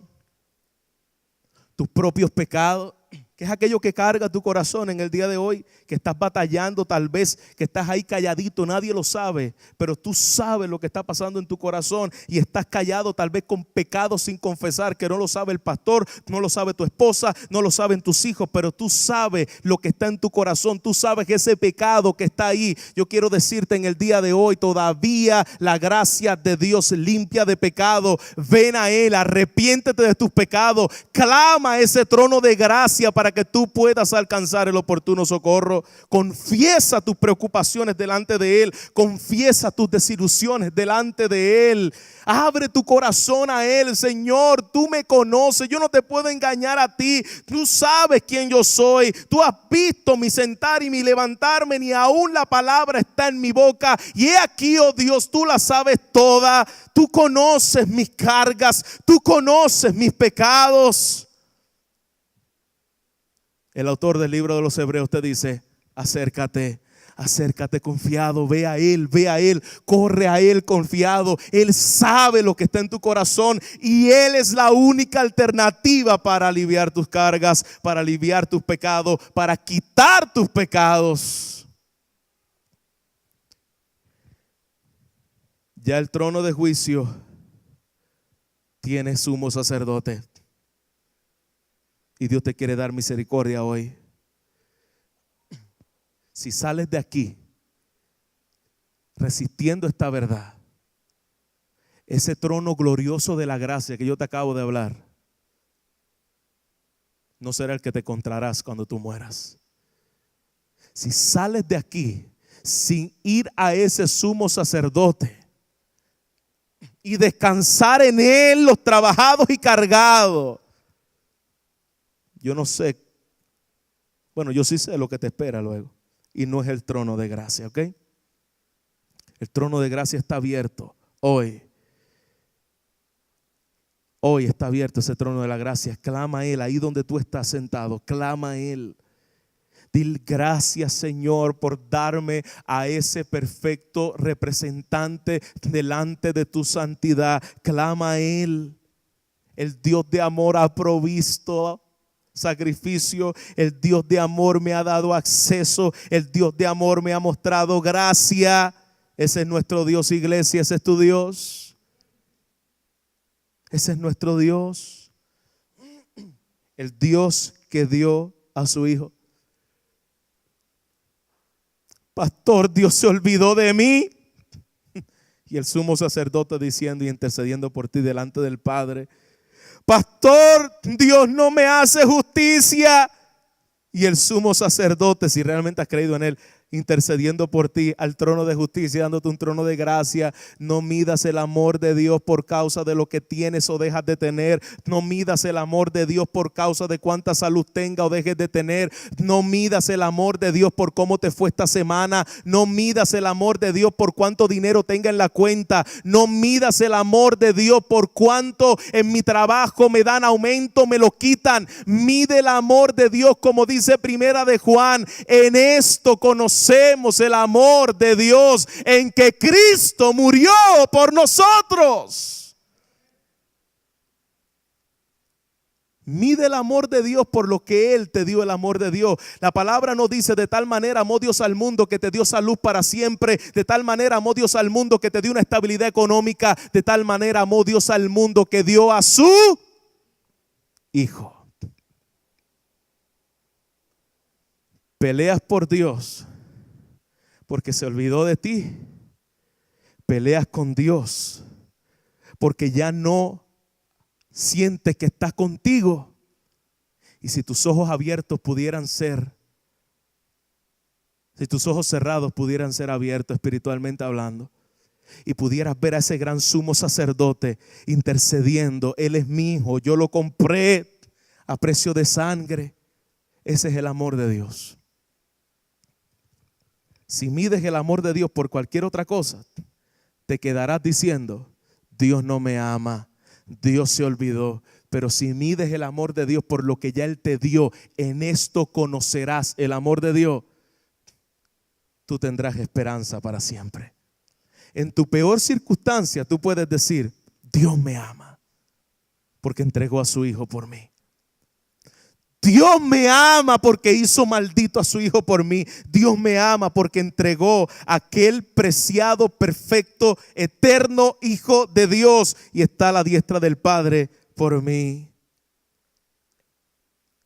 A: ¿Tus propios pecados? ¿Qué es aquello que carga tu corazón en el día de hoy? Que estás batallando, tal vez que estás ahí calladito, nadie lo sabe, pero tú sabes lo que está pasando en tu corazón y estás callado tal vez con pecados sin confesar, que no lo sabe el pastor, no lo sabe tu esposa, no lo saben tus hijos, pero tú sabes lo que está en tu corazón, tú sabes que ese pecado que está ahí. Yo quiero decirte en el día de hoy, todavía la gracia de Dios limpia de pecado. Ven a Él, arrepiéntete de tus pecados, clama a ese trono de gracia para para que tú puedas alcanzar el oportuno socorro. Confiesa tus preocupaciones delante de Él. Confiesa tus desilusiones delante de Él. Abre tu corazón a Él. Señor, tú me conoces, yo no te puedo engañar a ti. Tú sabes quién yo soy. Tú has visto mi sentar y mi levantarme, ni aún la palabra está en mi boca. Y he aquí, oh Dios, tú la sabes toda. Tú conoces mis cargas, tú conoces mis pecados. El autor del libro de los Hebreos te dice: acércate. Acércate confiado, ve a Él, corre a Él confiado. Él sabe lo que está en tu corazón y Él es la única alternativa para aliviar tus cargas, para aliviar tus pecados, para quitar tus pecados. Ya el trono de juicio tiene sumo sacerdote y Dios te quiere dar misericordia hoy. Si sales de aquí resistiendo esta verdad, ese trono glorioso de la gracia que yo te acabo de hablar, no será el que te encontrarás cuando tú mueras. Si sales de aquí sin ir a ese sumo sacerdote y descansar en Él los trabajados y cargados, yo no sé, bueno, yo sí sé lo que te espera luego. Y no es el trono de gracia, ¿ok? El trono de gracia está abierto hoy. Hoy está abierto ese trono de la gracia. Clama a Él ahí donde tú estás sentado. Clama a Él. Dile: gracias, Señor, por darme a ese perfecto representante delante de tu santidad. Clama a Él. El Dios de amor ha provisto sacrificio. El Dios de amor me ha dado acceso. El Dios de amor me ha mostrado gracia. Ese es nuestro Dios, iglesia. Ese es tu Dios. Ese es nuestro Dios. El Dios que dio a su Hijo. Pastor, Dios se olvidó de mí. Y el sumo sacerdote diciendo y intercediendo por ti delante del Padre: pastor, Dios no me hace justicia. Y el sumo sacerdote, si realmente has creído en Él, intercediendo por ti al trono de justicia, dándote un trono de gracia. No midas el amor de Dios por causa de lo que tienes o dejas de tener. No midas el amor de Dios por causa de cuánta salud tenga o dejes de tener. No midas el amor de Dios por cómo te fue esta semana. No midas el amor de Dios por cuánto dinero tenga en la cuenta. No midas el amor de Dios por cuánto en mi trabajo me dan aumento, me lo quitan. Mide el amor de Dios como dice Primera de Juan: en esto conocemos el amor de Dios, en que Cristo murió por nosotros. Mide el amor de Dios por lo que Él te dio, el amor de Dios. La palabra nos dice: de tal manera amó Dios al mundo que te dio salud para siempre. De tal manera amó Dios al mundo que te dio una estabilidad económica. De tal manera amó Dios al mundo que dio a su Hijo. Peleas por Dios porque se olvidó de ti. Peleas con Dios porque ya no sientes que está contigo. Y si tus ojos abiertos pudieran ser, si tus ojos cerrados pudieran ser abiertos espiritualmente hablando, y pudieras ver a ese gran sumo sacerdote intercediendo: Él es mi hijo, yo lo compré a precio de sangre. Ese es el amor de Dios. Si mides el amor de Dios por cualquier otra cosa, te quedarás diciendo: Dios no me ama, Dios se olvidó. Pero si mides el amor de Dios por lo que ya Él te dio, en esto conocerás el amor de Dios. Tú tendrás esperanza para siempre. En tu peor circunstancia tú puedes decir: Dios me ama porque entregó a su Hijo por mí. Dios me ama porque hizo maldito a su Hijo por mí. Dios me ama porque entregó a aquel preciado, perfecto, eterno Hijo de Dios y está a la diestra del Padre por mí.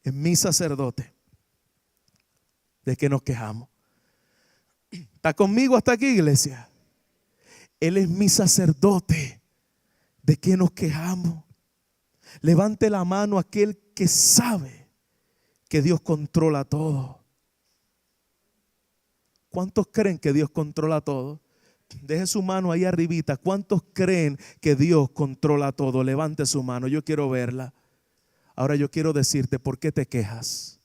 A: Es mi sacerdote. ¿De qué nos quejamos? ¿Está conmigo hasta aquí, iglesia? Él es mi sacerdote. ¿De qué nos quejamos? Levante la mano aquel que sabe que Dios controla todo? ¿Cuántos creen que Dios controla todo? Deje su mano ahí arribita. ¿Cuántos creen que Dios controla todo? Levante su mano, yo quiero verla. Ahora yo quiero decirte, ¿por qué te quejas?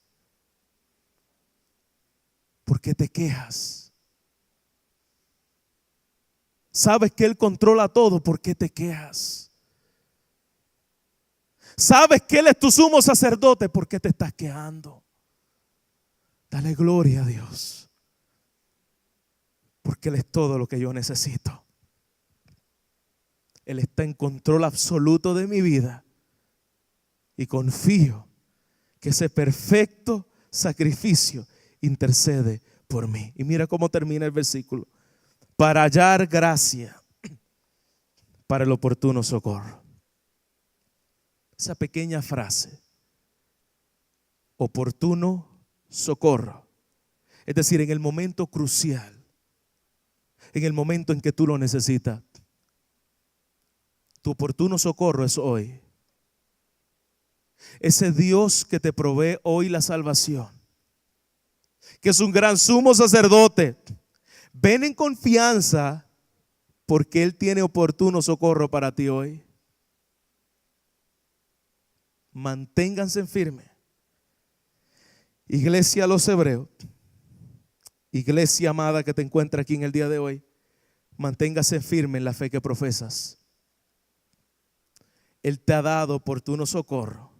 A: ¿Por qué te quejas? Sabes que Él controla todo, ¿por qué te quejas? Sabes que Él es tu sumo sacerdote, ¿por qué te estás quejando? Dale gloria a Dios, porque Él es todo lo que yo necesito. Él está en control absoluto de mi vida y confío que ese perfecto sacrificio intercede por mí. Y mira cómo termina el versículo: para hallar gracia para el oportuno socorro. Esa pequeña frase, oportuno socorro, es decir, en el momento crucial, en el momento en que tú lo necesitas. Tu oportuno socorro es hoy. Ese Dios que te provee hoy la salvación, que es un gran sumo sacerdote, ven en confianza porque Él tiene oportuno socorro para ti hoy. Manténganse firmes. Iglesia a los hebreos, iglesia amada que te encuentra aquí en el día de hoy, manténgase firme en la fe que profesas. Él te ha dado oportuno socorro.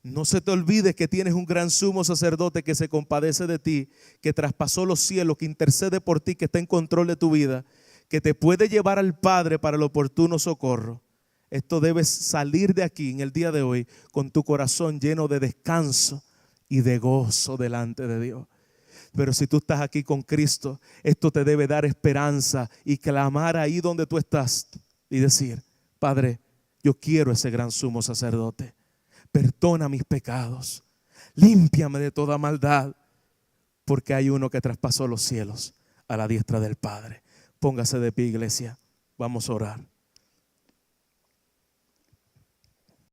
A: No se te olvide que tienes un gran sumo sacerdote que se compadece de ti, que traspasó los cielos, que intercede por ti, que está en control de tu vida, que te puede llevar al Padre para el oportuno socorro. Esto debes salir de aquí en el día de hoy con tu corazón lleno de descanso y de gozo delante de Dios. Pero si tú estás aquí con Cristo, esto te debe dar esperanza y clamar ahí donde tú estás y decir: Padre, yo quiero ese gran sumo sacerdote. Perdona mis pecados, límpiame de toda maldad, porque hay uno que traspasó los cielos a la diestra del Padre. Póngase de pie, iglesia, vamos a orar.